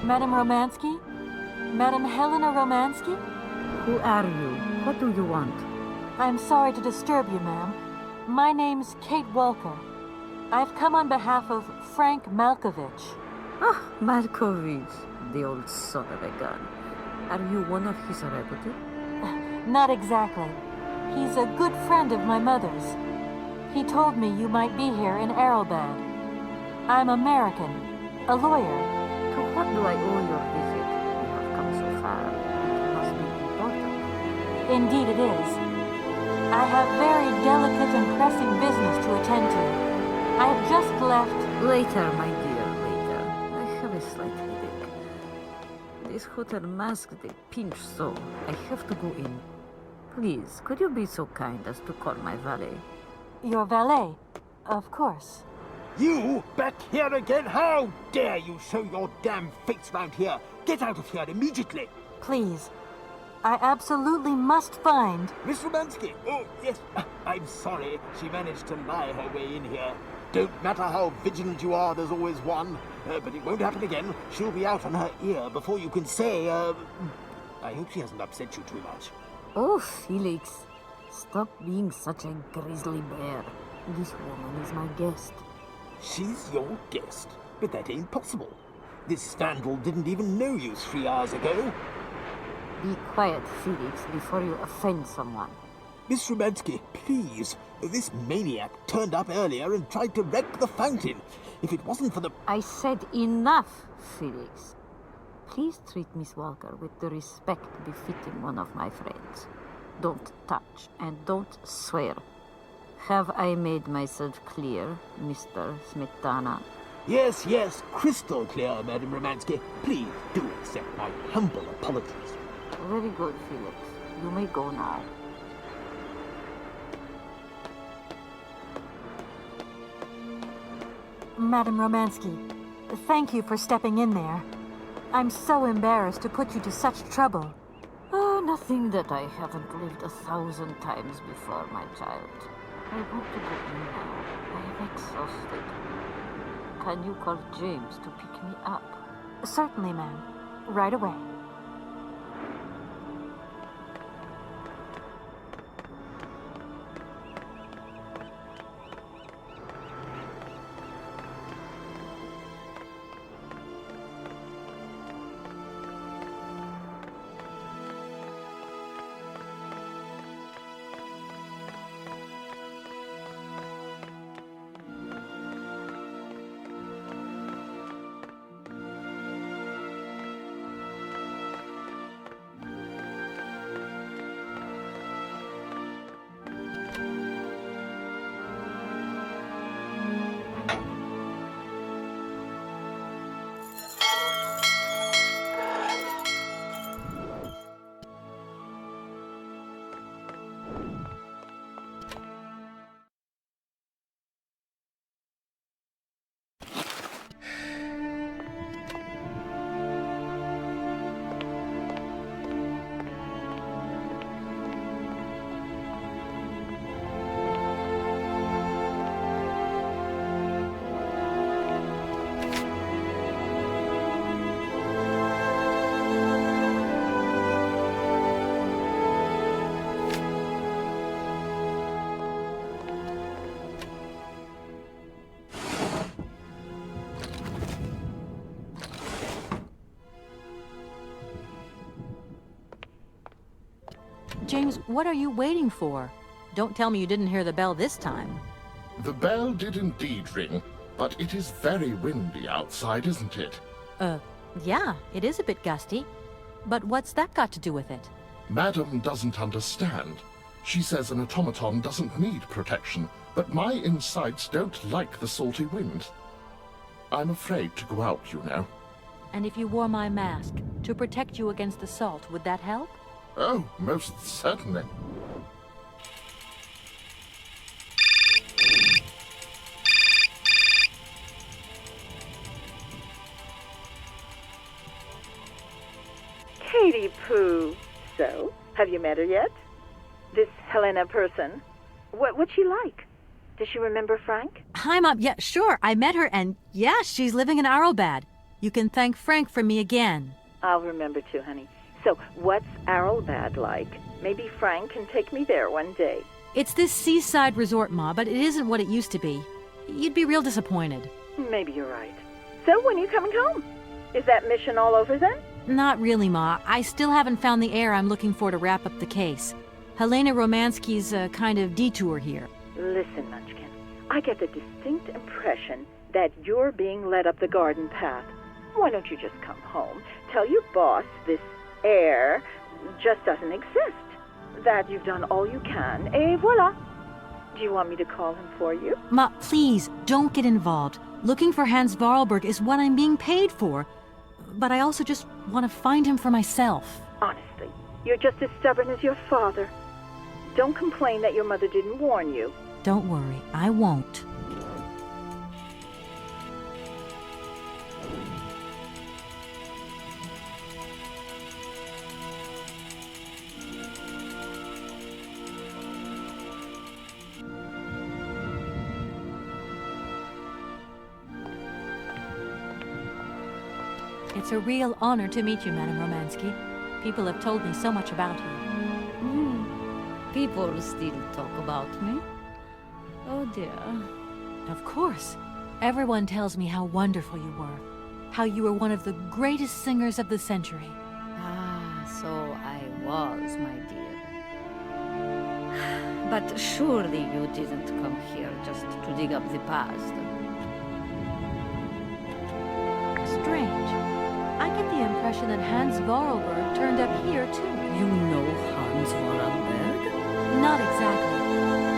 Madam Romansky? Madam Helena Romansky? Who are you? What do you want? I'm sorry to disturb you, ma'am. My name's Kate Walker. I've come on behalf of Frank Malkovich. Ah, Malkovich, the old son of a gun. Are you one of his reputed? Not exactly. He's a good friend of my mother's. He told me you might be here in Arrowbad. I'm American, a lawyer. To what do I owe your visit? You have come so far. It must be important. Indeed it is. I have very delicate and pressing business to attend to. I have just left... Later, my dear, later. I have a slight headache. This hotel mask, they pinch so. I have to go in. Please, could you be so kind as to call my valet? Your valet? Of course. You back here again? How dare you show your damn face round here? Get out of here immediately. Please. I absolutely must find... Miss Romansky. Oh, yes. I'm sorry. She managed to lie her way in here. Don't matter how vigilant you are, there's always one. But it won't happen again. She'll be out on her ear before you can say, I hope she hasn't upset you too much. Oh, Felix. Stop being such a grizzly bear. This woman is my guest. She's your guest? But that ain't possible. This vandal didn't even know you 3 hours ago. Be quiet, Felix, before you offend someone. Miss Romansky, please. This maniac turned up earlier and tried to wreck the fountain. If it wasn't for the... I said enough, Felix. Please treat Miss Walker with the respect befitting one of my friends. Don't touch and don't swear. Have I made myself clear, Mr. Smetana? Yes, yes, crystal clear, Madam Romansky. Please do accept my humble apologies. Very good, Felix. You may go now. Madam Romansky, thank you for stepping in there. I'm so embarrassed to put you to such trouble. Oh, nothing that I haven't lived 1,000 times before, my child. I want to go in now. I am exhausted. Can you call James to pick me up? Certainly, ma'am. Right away. James, what are you waiting for? Don't tell me you didn't hear the bell this time. The bell did indeed ring, but it is very windy outside, isn't it? Yeah, it is a bit gusty. But what's that got to do with it? Madam doesn't understand. She says an automaton doesn't need protection, but my insides don't like the salty wind. I'm afraid to go out, you know. And if you wore my mask to protect you against the salt, would that help? Oh, most certainly. Katie Pooh. So, have you met her yet? This Helena person? What's she like? Does she remember Frank? Hi, Mom. Yeah, sure. I met her, and yeah, she's living in Arrowbad. You can thank Frank for me again. I'll remember to, honey. So, what's Arrowbad like? Maybe Frank can take me there one day. It's this seaside resort, Ma, but it isn't what it used to be. You'd be real disappointed. Maybe you're right. So, when are you coming home? Is that mission all over then? Not really, Ma. I still haven't found the heir I'm looking for to wrap up the case. Helena Romansky's a kind of detour here. Listen, Munchkin. I get the distinct impression that you're being led up the garden path. Why don't you just come home, tell your boss this heir just doesn't exist, that you've done all you can, et voila. Do you want me to call him for you? Ma, please, don't get involved. Looking for Hans Vorarlberg is what I'm being paid for. But I also just want to find him for myself. Honestly, you're just as stubborn as your father. Don't complain that your mother didn't warn you. Don't worry, I won't. It's a real honor to meet you, Madame Romansky. People have told me so much about you. People still talk about me? Oh dear. Of course. Everyone tells me how wonderful you were. How you were one of the greatest singers of the century. Ah, so I was, my dear. But surely you didn't come here just to dig up the past. Strange. I get the impression that Hans Vorarlberg turned up here, too. You know Hans Vorarlberg? Not exactly.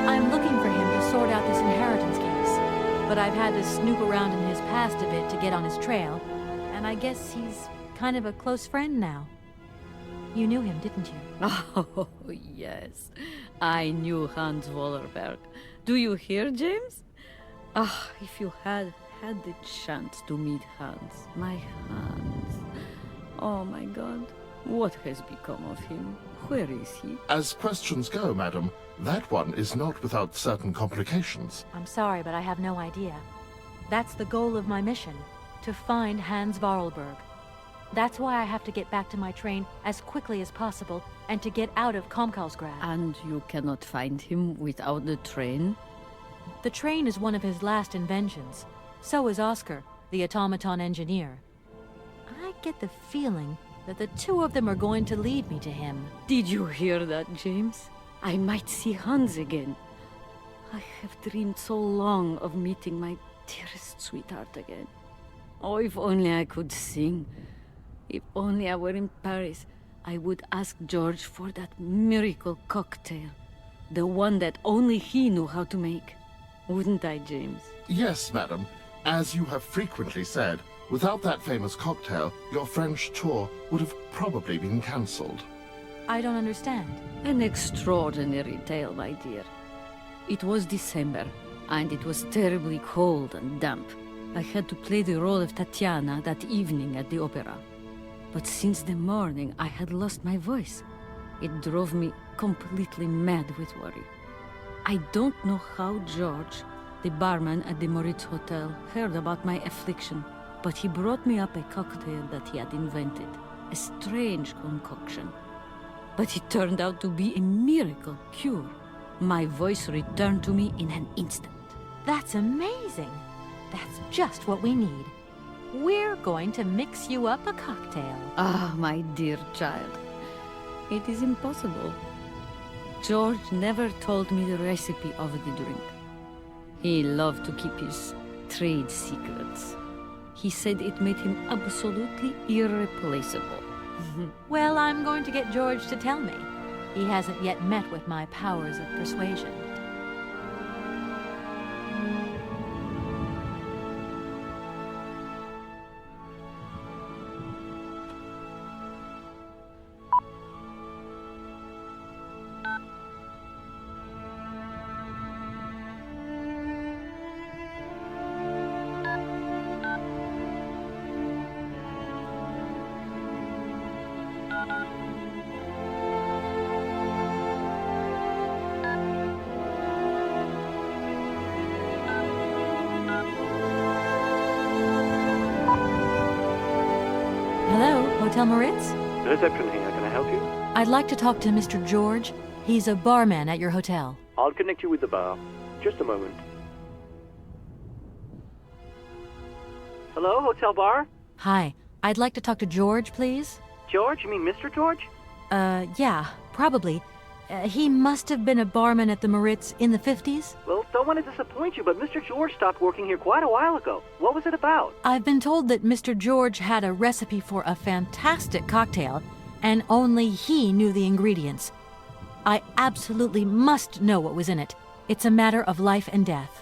I'm looking for him to sort out this inheritance case. But I've had to snoop around in his past a bit to get on his trail. And I guess he's kind of a close friend now. You knew him, didn't you? Oh, yes. I knew Hans Vorarlberg. Do you hear, James? Ah, if you had the chance to meet Hans, my Hans. Oh my God, what has become of him? Where is he? As questions go, madam, that one is not without certain complications. I'm sorry, but I have no idea. That's the goal of my mission, to find Hans Vorarlberg. That's why I have to get back to my train as quickly as possible and to get out of Komkalsgrad. And you cannot find him without the train? The train is one of his last inventions. So is Oscar, the automaton engineer. I get the feeling that the two of them are going to lead me to him. Did you hear that, James? I might see Hans again. I have dreamed so long of meeting my dearest sweetheart again. Oh, if only I could sing. If only I were in Paris, I would ask George for that miracle cocktail. The one that only he knew how to make. Wouldn't I, James? Yes, madam. As you have frequently said, without that famous cocktail, your French tour would have probably been cancelled. I don't understand. An extraordinary tale, my dear. It was December, and it was terribly cold and damp. I had to play the role of Tatiana that evening at the opera. But since the morning, I had lost my voice. It drove me completely mad with worry. I don't know how George, the barman at the Moritz Hotel, heard about my affliction, but he brought me up a cocktail that he had invented. A strange concoction. But it turned out to be a miracle cure. My voice returned to me in an instant. That's amazing. That's just what we need. We're going to mix you up a cocktail. Ah, my dear child. It is impossible. George never told me the recipe of the drink. He loved to keep his trade secrets. He said it made him absolutely irreplaceable. Well, I'm going to get George to tell me. He hasn't yet met with my powers of persuasion. Hotel Moritz? Reception here, can I help you? I'd like to talk to Mr. George. He's a barman at your hotel. I'll connect you with the bar. Just a moment. Hello, hotel bar? Hi. I'd like to talk to George, please. George? You mean Mr. George? Yeah, probably. He must have been a barman at the Moritz in the 50s. Well, don't want to disappoint you, but Mr. George stopped working here quite a while ago. What was it about? I've been told that Mr. George had a recipe for a fantastic cocktail, and only he knew the ingredients. I absolutely must know what was in it. It's a matter of life and death.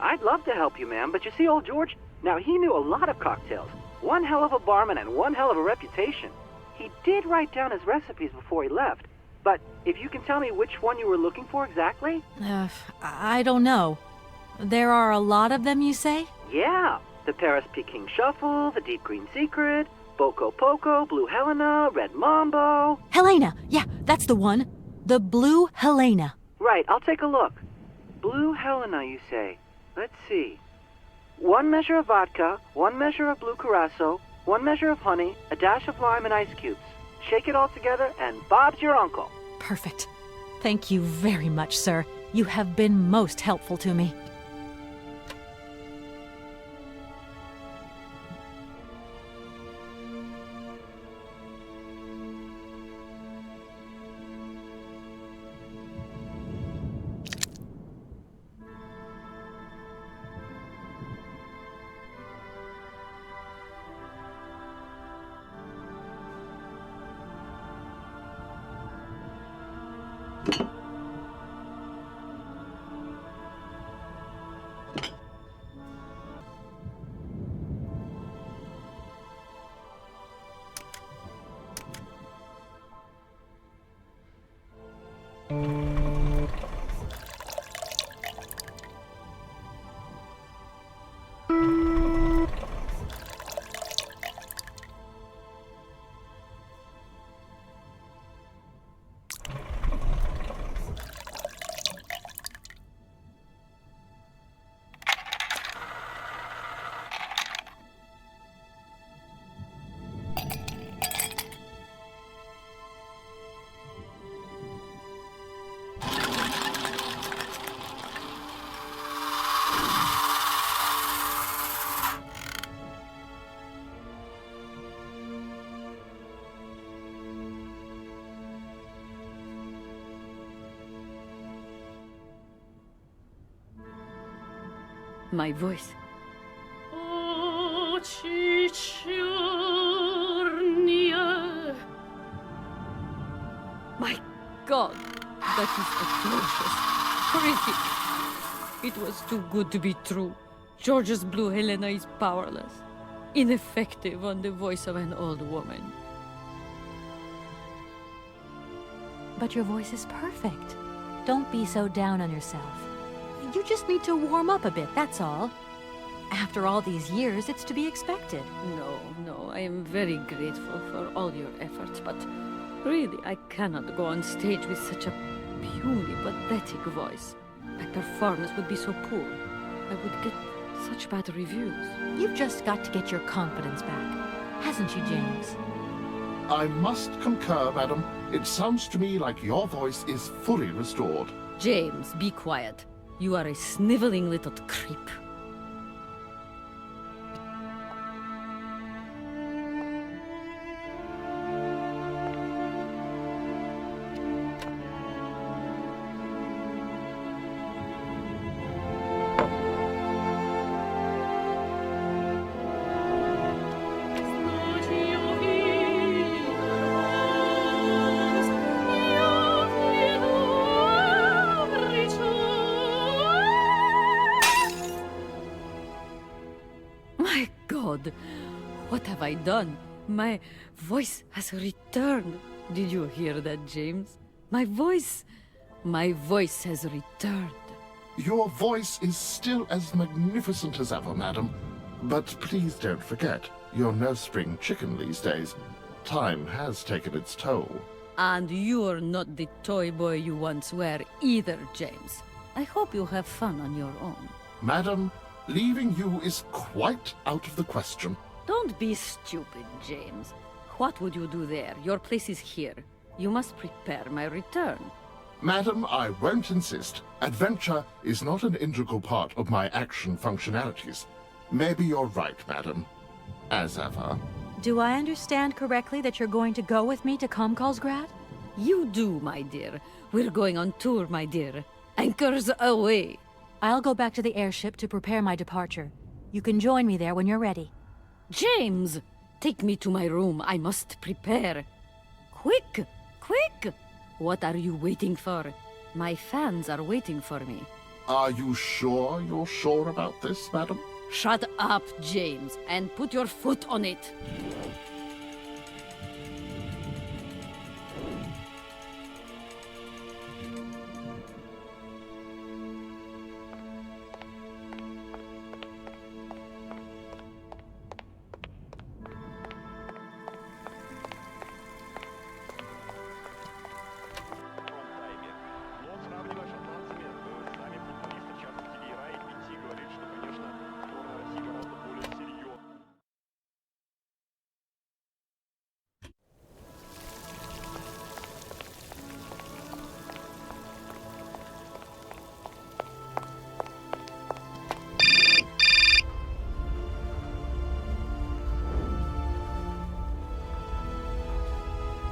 I'd love to help you, ma'am, but you see, old George, now he knew a lot of cocktails. One hell of a barman and one hell of a reputation. He did write down his recipes before he left, but if you can tell me which one you were looking for exactly? I don't know. There are a lot of them, you say? Yeah, the Paris Peking Shuffle, the Deep Green Secret, Boko Poco, Blue Helena, Red Mambo... Helena! Yeah, that's the one. The Blue Helena. Right, I'll take a look. Blue Helena, you say? Let's see. 1 measure of vodka, 1 measure of blue curacao, 1 measure of honey, a dash of lime and ice cubes. Shake it all together, and Bob's your uncle. Perfect. Thank you very much, sir. You have been most helpful to me. My voice. My God, that is atrocious. Horrific. It was too good to be true. George's Blue Helena is powerless, ineffective on the voice of an old woman. But your voice is perfect. Don't be so down on yourself. You just need to warm up a bit, that's all. After all these years, it's to be expected. No, I am very grateful for all your efforts, but really, I cannot go on stage with such a puny, pathetic voice. My performance would be so poor. I would get such bad reviews. You've just got to get your confidence back. Hasn't she, James? I must concur, madam. It sounds to me like your voice is fully restored. James, be quiet. You are a sniveling little creep. What have I done? My voice has returned. Did you hear that, James? My voice has returned. Your voice is still as magnificent as ever, madam. But please don't forget, you're no spring chicken these days. Time has taken its toll. And you're not the toy boy you once were either, James. I hope you have fun on your own. Madam, leaving you is quite out of the question. Don't be stupid, James. What would you do there? Your place is here. You must prepare my return. Madam, I won't insist. Adventure is not an integral part of my action functionalities. Maybe you're right, madam. As ever. Do I understand correctly that you're going to go with me to Comcalsgrad? You do, my dear. We're going on tour, my dear. Anchors away. I'll go back to the airship to prepare my departure. You can join me there when you're ready. James! Take me to my room. I must prepare. Quick! Quick! What are you waiting for? My fans are waiting for me. Are you sure you're sure about this, madam? Shut up, James, and put your foot on it.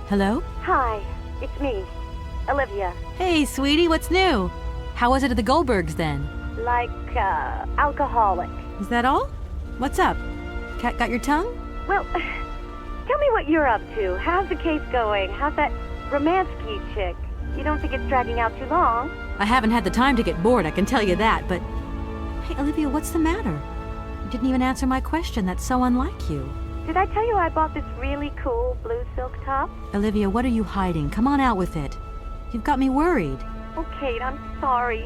Hello? Hi, it's me, Olivia. Hey, sweetie, what's new? How was it at the Goldbergs, then? Like, alcoholic. Is that all? What's up? Cat got your tongue? Well, tell me what you're up to. How's the case going? How's that Romansky chick? You don't think it's dragging out too long? I haven't had the time to get bored, I can tell you that, but... Hey, Olivia, what's the matter? You didn't even answer my question. That's so unlike you. Did I tell you I bought this really cool blue silk top? Olivia, what are you hiding? Come on out with it. You've got me worried. Oh, Kate, I'm sorry.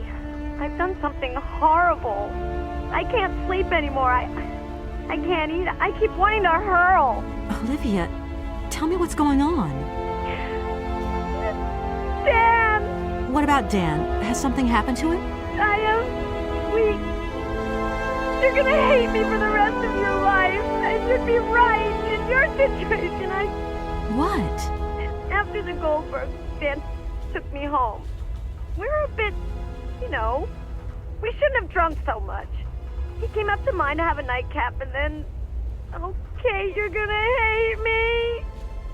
I've done something horrible. I can't sleep anymore. I can't eat. I keep wanting to hurl. Olivia, tell me what's going on. Dan! What about Dan? Has something happened to him? You're gonna hate me for the rest of your life. I should be right in your situation. What? After the Goldbergs, Dan took me home. We were a bit, we shouldn't have drunk so much. He came up to mine to have a nightcap, and then... Okay, you're gonna hate me.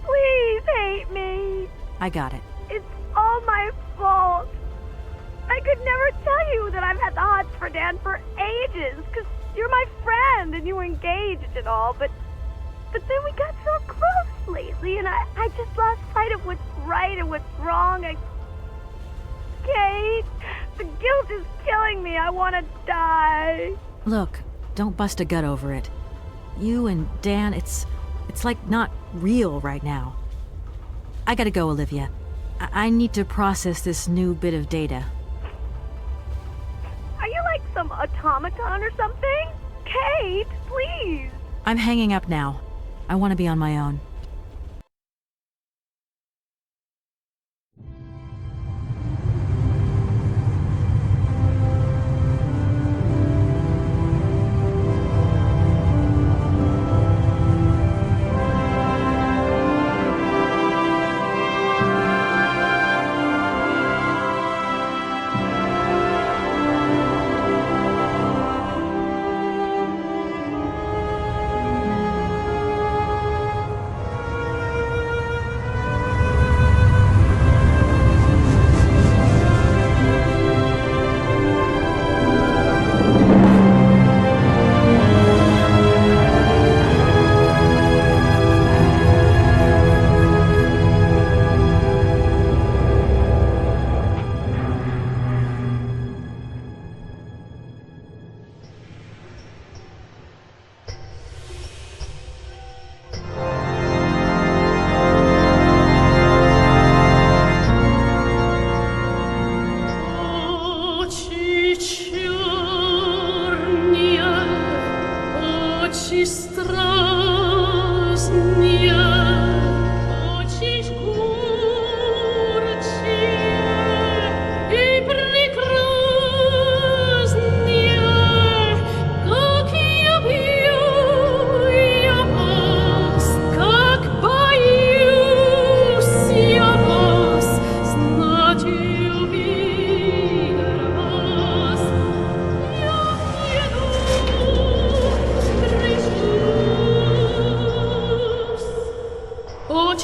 Please hate me. I got it. It's all my fault. I could never tell you that I've had the hots for Dan for ages, because you're my friend and you were engaged and all, but then we got so close lately, and I just lost sight of what's right and what's wrong. Kate, the guilt is killing me. I want to die. Look, don't bust a gut over it. You and Dan, it's like not real right now. I gotta go, Olivia. I need to process this new bit of data. Are you like some automaton or something? Kate, please. I'm hanging up now. I want to be on my own.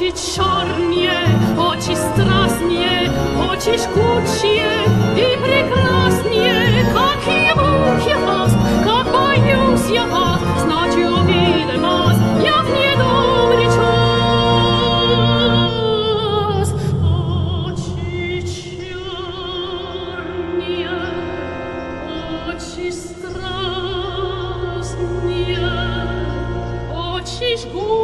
Очи черные, очи страстные, очи жгучие и прекраснее, как ему я вас, как боюсь я вас, знать увидим вас, я в недобрый час. Очи черные, очи страстные, очи жгучие.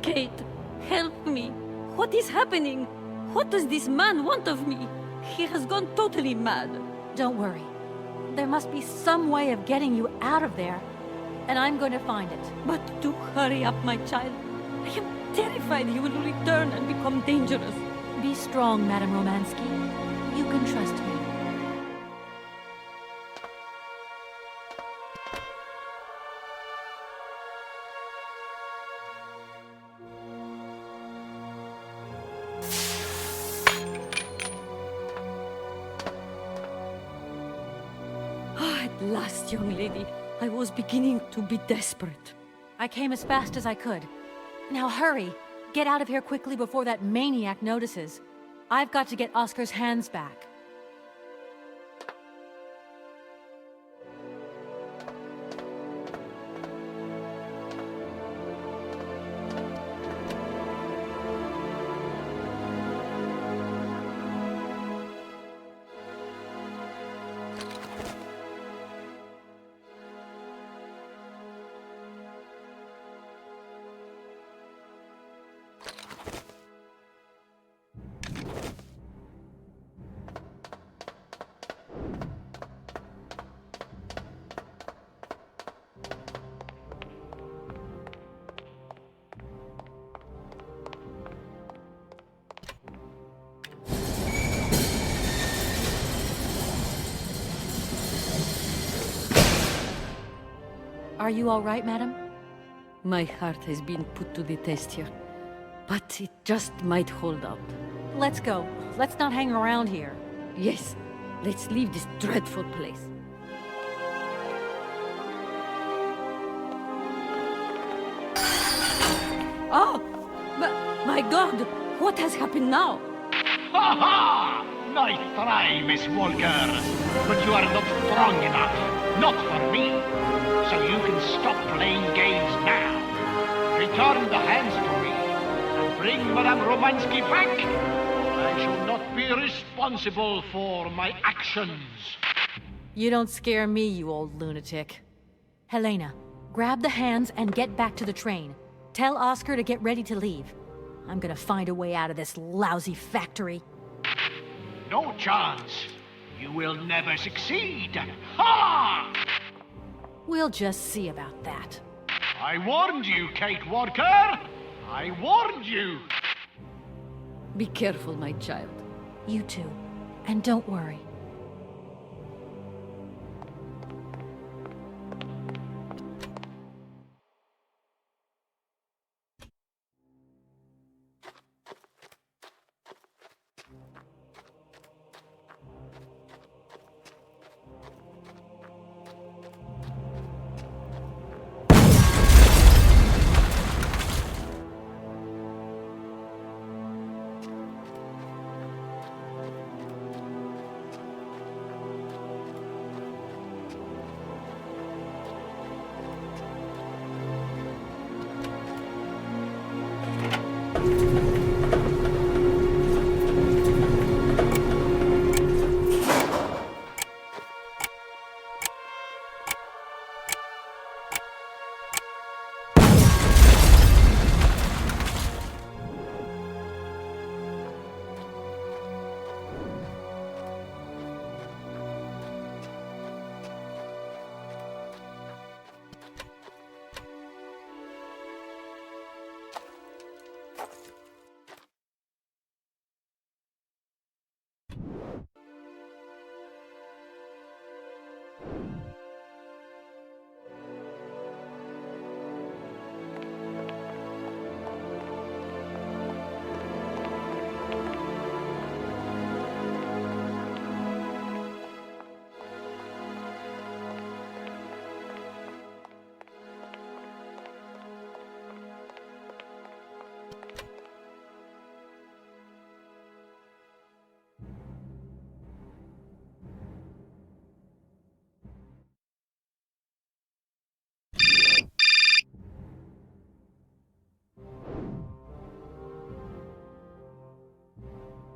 Kate, help me. What is happening? What does this man want of me? He has gone totally mad. Don't worry. There must be some way of getting you out of there, and I'm going to find it. But do hurry up, my child. I am terrified he will return and become dangerous. Be strong, Madame Romansky. You can trust me. At last, young lady, I was beginning to be desperate. I came as fast as I could. Now hurry! Get out of here quickly before that maniac notices. I've got to get Oscar's hands back. Are you all right, madam? My heart has been put to the test here, but it just might hold out. Let's go. Let's not hang around here. Yes, let's leave this dreadful place. Oh! My God! What has happened now? Ha ha! Nice try, Miss Walker. But you are not strong enough. Not for me. So you can stop playing games now. Return the hands to me. And bring Madame Romansky back. I shall not be responsible for my actions. You don't scare me, you old lunatic. Helena, grab the hands and get back to the train. Tell Oscar to get ready to leave. I'm gonna find a way out of this lousy factory. No chance. You will never succeed. Ha! We'll just see about that. I warned you, Kate Walker. I warned you. Be careful, my child. You too. And don't worry.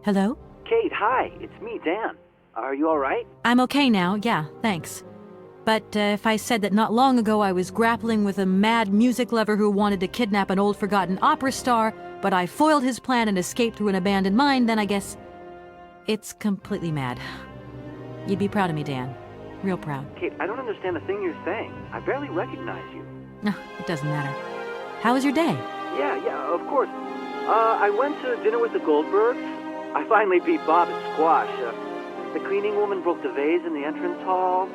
Hello? Kate, hi. It's me, Dan. Are you all right? I'm okay now, yeah, thanks. But if I said that not long ago I was grappling with a mad music lover who wanted to kidnap an old forgotten opera star, but I foiled his plan and escaped through an abandoned mine, then I guess it's completely mad. You'd be proud of me, Dan. Real proud. Kate, I don't understand a thing you're saying. I barely recognize you. No, it doesn't matter. How was your day? Yeah, of course. I went to dinner with the Goldbergs. I finally beat Bob at squash. The cleaning woman broke the vase in the entrance hall.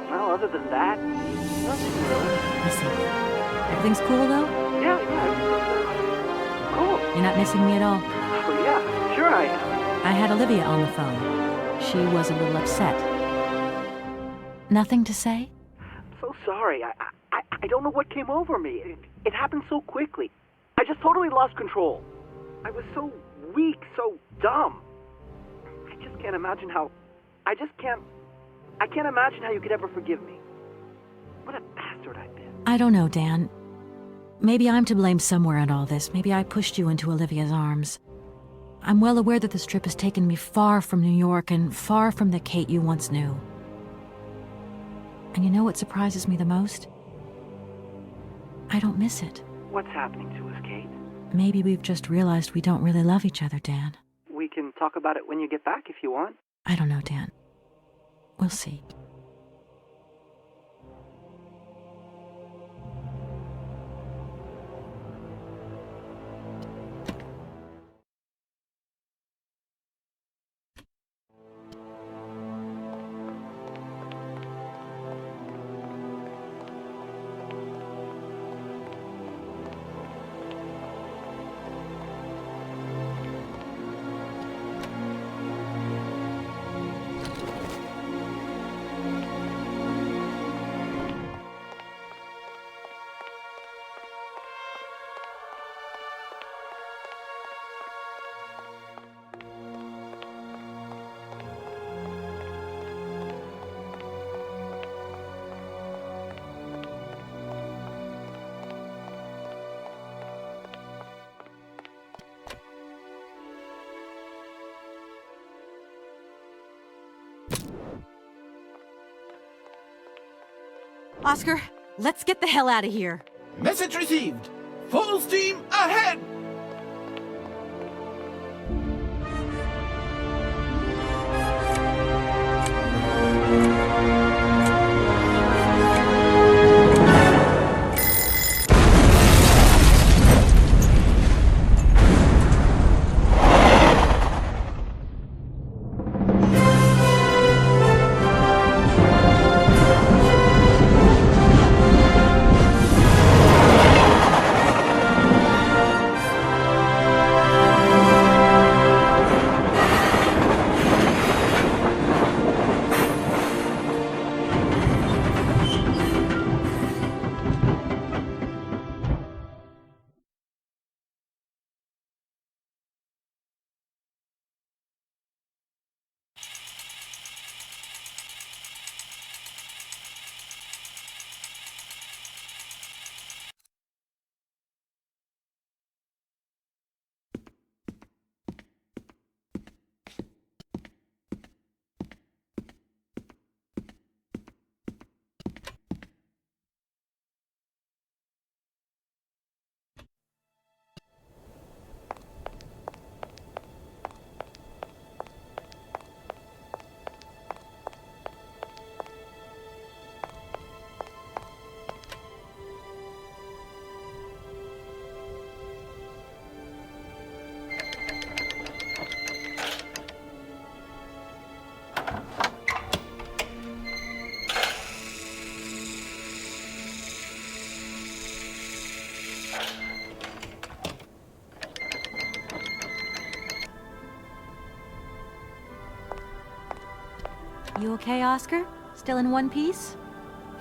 Well, other than that, nothing really. I see. Everything's cool, though? Yeah, everything's cool. You're not missing me at all? Oh, yeah, sure I am. I had Olivia on the phone. She was a little upset. Nothing to say? I'm so sorry. I don't know what came over me. It happened so quickly. I just totally lost control. I was so weak, so dumb. I just can't imagine how... I can't imagine how you could ever forgive me. What a bastard I've been. I don't know, Dan. Maybe I'm to blame somewhere in all this. Maybe I pushed you into Olivia's arms. I'm well aware that this trip has taken me far from New York and far from the Kate you once knew. And you know what surprises me the most? I don't miss it. What's happening to us, Kate? Maybe we've just realized we don't really love each other, Dan. We can talk about it when you get back if you want. I don't know, Dan. We'll see. Oscar, let's get the hell out of here. Message received. Full steam ahead! You okay, Oscar? Still in one piece?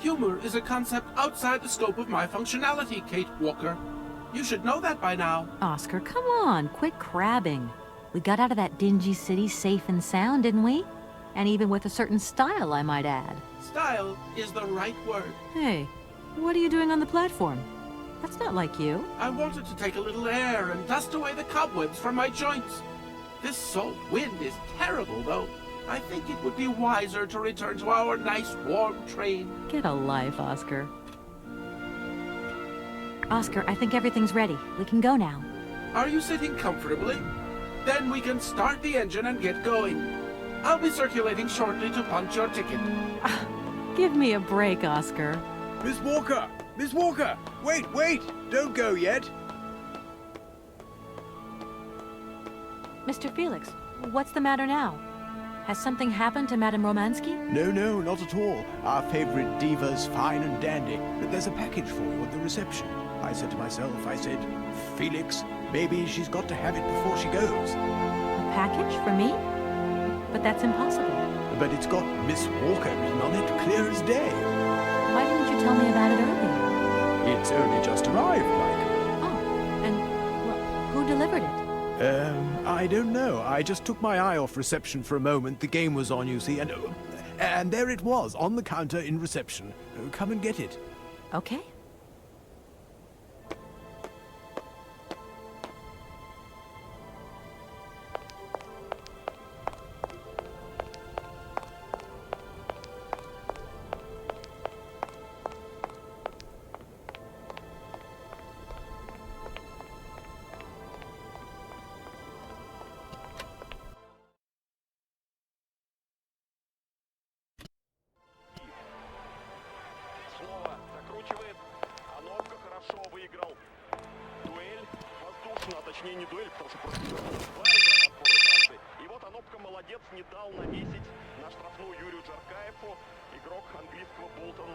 Humor is a concept outside the scope of my functionality, Kate Walker. You should know that by now. Oscar, come on, quit crabbing. We got out of that dingy city safe and sound, didn't we? And even with a certain style, I might add. Style is the right word. Hey, what are you doing on the platform? That's not like you. I wanted to take a little air and dust away the cobwebs from my joints. This salt wind is terrible, though. I think it would be wiser to return to our nice warm train. Get a life, Oscar. Oscar, I think everything's ready. We can go now. Are you sitting comfortably? Then we can start the engine and get going. I'll be circulating shortly to punch your ticket. Give me a break, Oscar. Miss Walker! Miss Walker! Wait! Don't go yet! Mr. Felix, what's the matter now? Has something happened to Madame Romansky? No, not at all. Our favorite diva's fine and dandy. But there's a package for you at the reception. I said to myself, Felix, maybe she's got to have it before she goes. A package for me? But that's impossible. But it's got Miss Walker written on it, clear as day. Why didn't you tell me about it earlier? It's only just arrived, like. Oh, and well, who delivered it? I don't know. I just took my eye off reception for a moment. The game was on, you see, and there it was, on the counter in reception. Come and get it. Okay.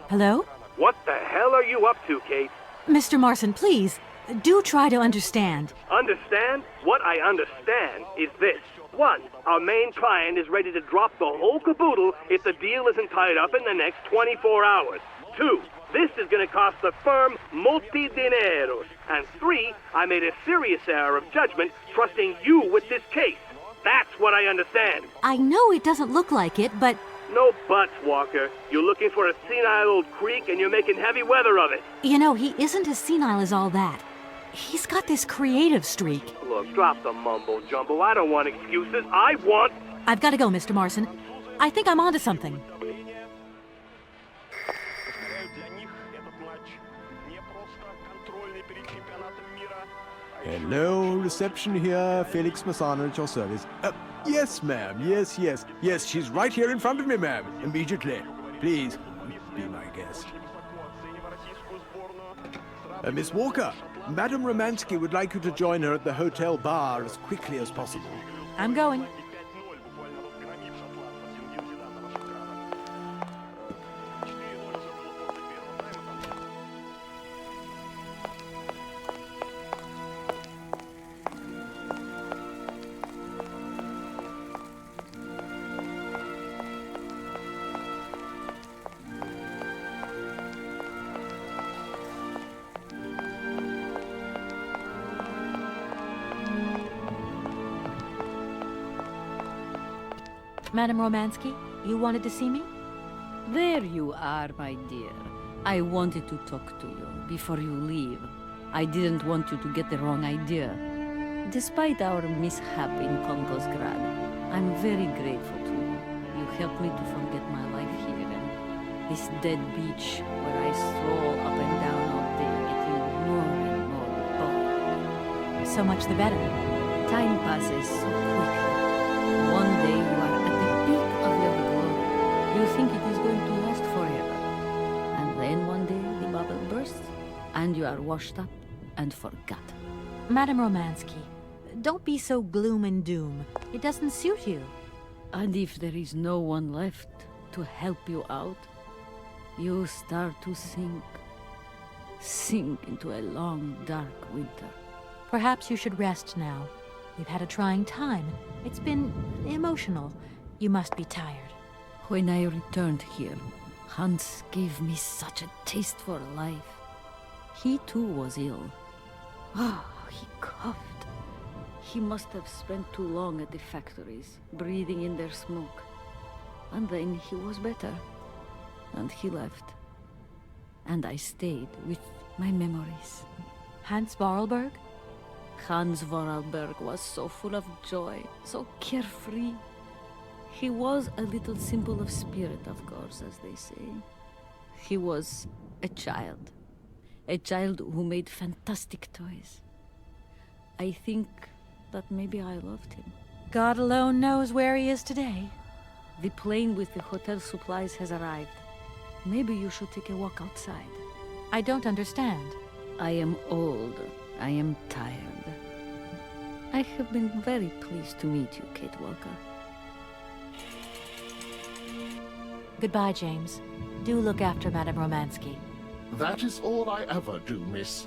Hello? What the hell are you up to, Kate? Mr. Marson, please, do try to understand. Understand? What I understand is this. 1. Our main client is ready to drop the whole caboodle if the deal isn't tied up in the next 24 hours. 2. This is going to cost the firm multi-dineros. And 3. I made a serious error of judgment trusting you with this case. That's what I understand. I know it doesn't look like it, but... No buts, Walker. You're looking for a senile old creek and you're making heavy weather of it. You know, he isn't as senile as all that. He's got this creative streak. Look, drop the mumbo-jumbo. I don't want excuses. I want... I've got to go, Mr. Marson. I think I'm onto something. Hello, reception here. Felix Massano at your service. Yes, ma'am. Yes, she's right here in front of me, ma'am. Immediately. Please, be my guest. Miss Walker, Madame Romansky would like you to join her at the hotel bar as quickly as possible. I'm going. Madame Romansky, you wanted to see me? There you are, my dear. I wanted to talk to you before you leave. I didn't want you to get the wrong idea. Despite our mishap in Konkosgrad, I'm very grateful to you. You helped me to forget my life here and this dead beach where I stroll up and down all day, getting more and more bored. So much the better. Time passes so quickly. One day you are at the peak of your glory. You think it is going to last forever. And then one day the bubble bursts, and you are washed up and forgotten. Madame Romansky, don't be so gloom and doom. It doesn't suit you. And if there is no one left to help you out, you start to sink into a long, dark winter. Perhaps you should rest now. We've had a trying time. It's been emotional. You must be tired. When I returned here, Hans gave me such a taste for life. He too was ill. He coughed. He must have spent too long at the factories, breathing in their smoke. And then he was better. And he left. And I stayed with my memories. Hans Vorarlberg? Hans Vorarlberg was so full of joy, so carefree. He was a little symbol of spirit, of course, as they say. He was a child who made fantastic toys. I think that maybe I loved him. God alone knows where he is today. The plane with the hotel supplies has arrived. Maybe you should take a walk outside. I don't understand. I am old. I am tired. I have been very pleased to meet you, Kate Walker. Goodbye, James. Do look after Madame Romansky. That is all I ever do, miss.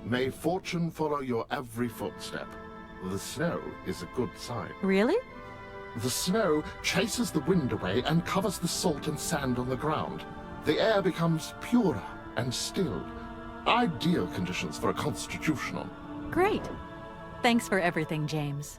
May fortune follow your every footstep. The snow is a good sign. Really? The snow chases the wind away and covers the salt and sand on the ground. The air becomes purer and still. Ideal conditions for a constitutional. Great. Thanks for everything, James.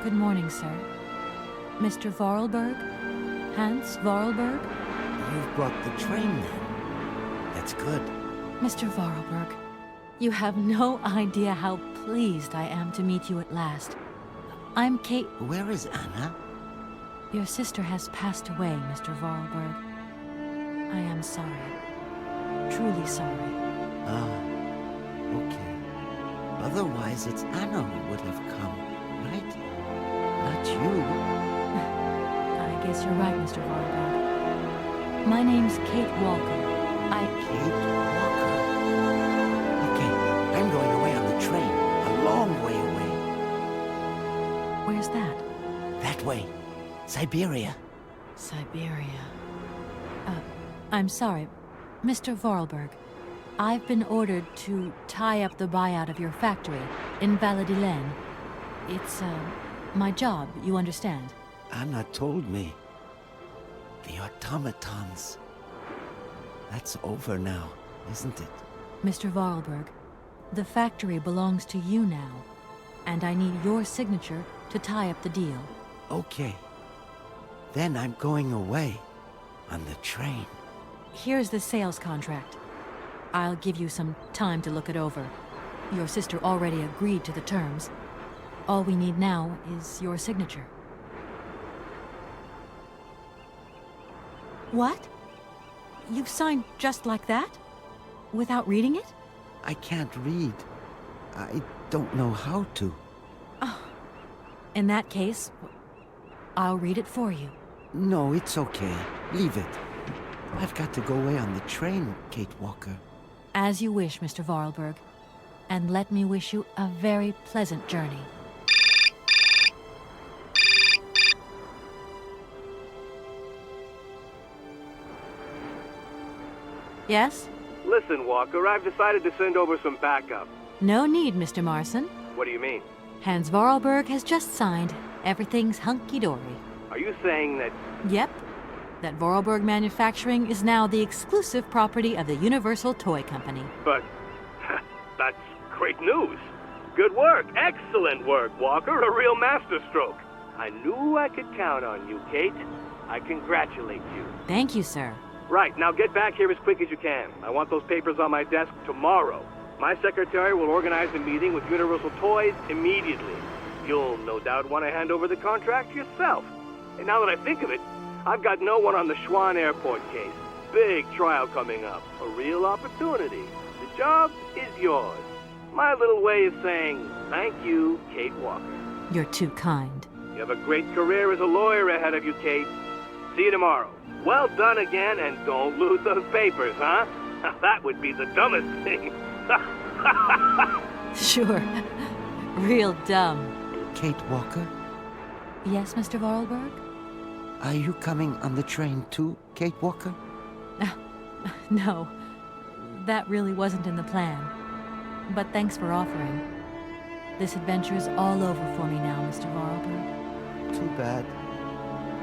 Good morning, sir. Mr. Vorarlberg? Hans Vorarlberg? You've brought the train, then. That's good. Mr. Vorarlberg, you have no idea how pleased I am to meet you at last. I'm Kate... Where is Anna? Your sister has passed away, Mr. Vorarlberg. I am sorry. Truly sorry. Ah, okay. Otherwise, it's Anna who would have come, right? Not you. I guess you're right, Mr. Vorarlberg. My name's Kate Walker. Kate Walker? Okay, I'm going away on the train. A long way away. Where's that? That way. Syberia. Syberia. I'm sorry. Mr. Vorarlberg, I've been ordered to tie up the buyout of your factory in Valladolid. It's, my job, you understand. Anna told me. The automatons. That's over now, isn't it? Mr. Vorarlberg, the factory belongs to you now, and I need your signature to tie up the deal. Okay. Then I'm going away on the train. Here's the sales contract. I'll give you some time to look it over. Your sister already agreed to the terms. All we need now is your signature. What? You've signed just like that? Without reading it? I can't read. I don't know how to. Oh. In that case, I'll read it for you. No, it's okay. Leave it. I've got to go away on the train, Kate Walker. As you wish, Mr. Vorarlberg. And let me wish you a very pleasant journey. Yes? Listen, Walker, I've decided to send over some backup. No need, Mr. Marson. What do you mean? Hans Vorarlberg has just signed. Everything's hunky-dory. Are you saying that... Yep. That Vorarlberg Manufacturing is now the exclusive property of the Universal Toy Company. But... that's great news. Good work. Excellent work, Walker. A real masterstroke. I knew I could count on you, Kate. I congratulate you. Thank you, sir. Right, now get back here as quick as you can. I want those papers on my desk tomorrow. My secretary will organize a meeting with Universal Toys immediately. You'll no doubt want to hand over the contract yourself. And now that I think of it, I've got no one on the Schwann Airport case. Big trial coming up. A real opportunity. The job is yours. My little way of saying thank you, Kate Walker. You're too kind. You have a great career as a lawyer ahead of you, Kate. See you tomorrow. Well done again, and don't lose those papers, huh? That would be the dumbest thing. Sure. Real dumb. Kate Walker? Yes, Mr. Vorarlberg? Are you coming on the train too, Kate Walker? No. That really wasn't in the plan. But thanks for offering. This adventure is all over for me now, Mr. Vorarlberg. Too bad.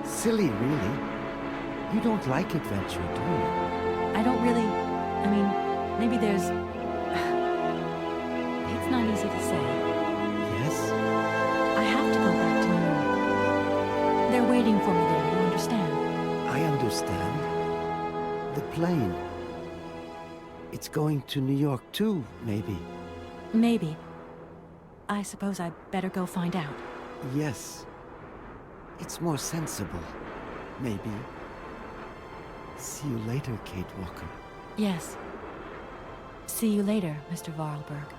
Silly, really. You don't like adventure, do you? I don't really... I mean, maybe there's... It's not easy to say. Yes? I have to go back to New York. They're waiting for me there, you understand? I understand. The plane. It's going to New York too, maybe. Maybe. I suppose I'd better go find out. Yes. It's more sensible. Maybe. See you later, Kate Walker. Yes. See you later, Mr. Vorarlberg.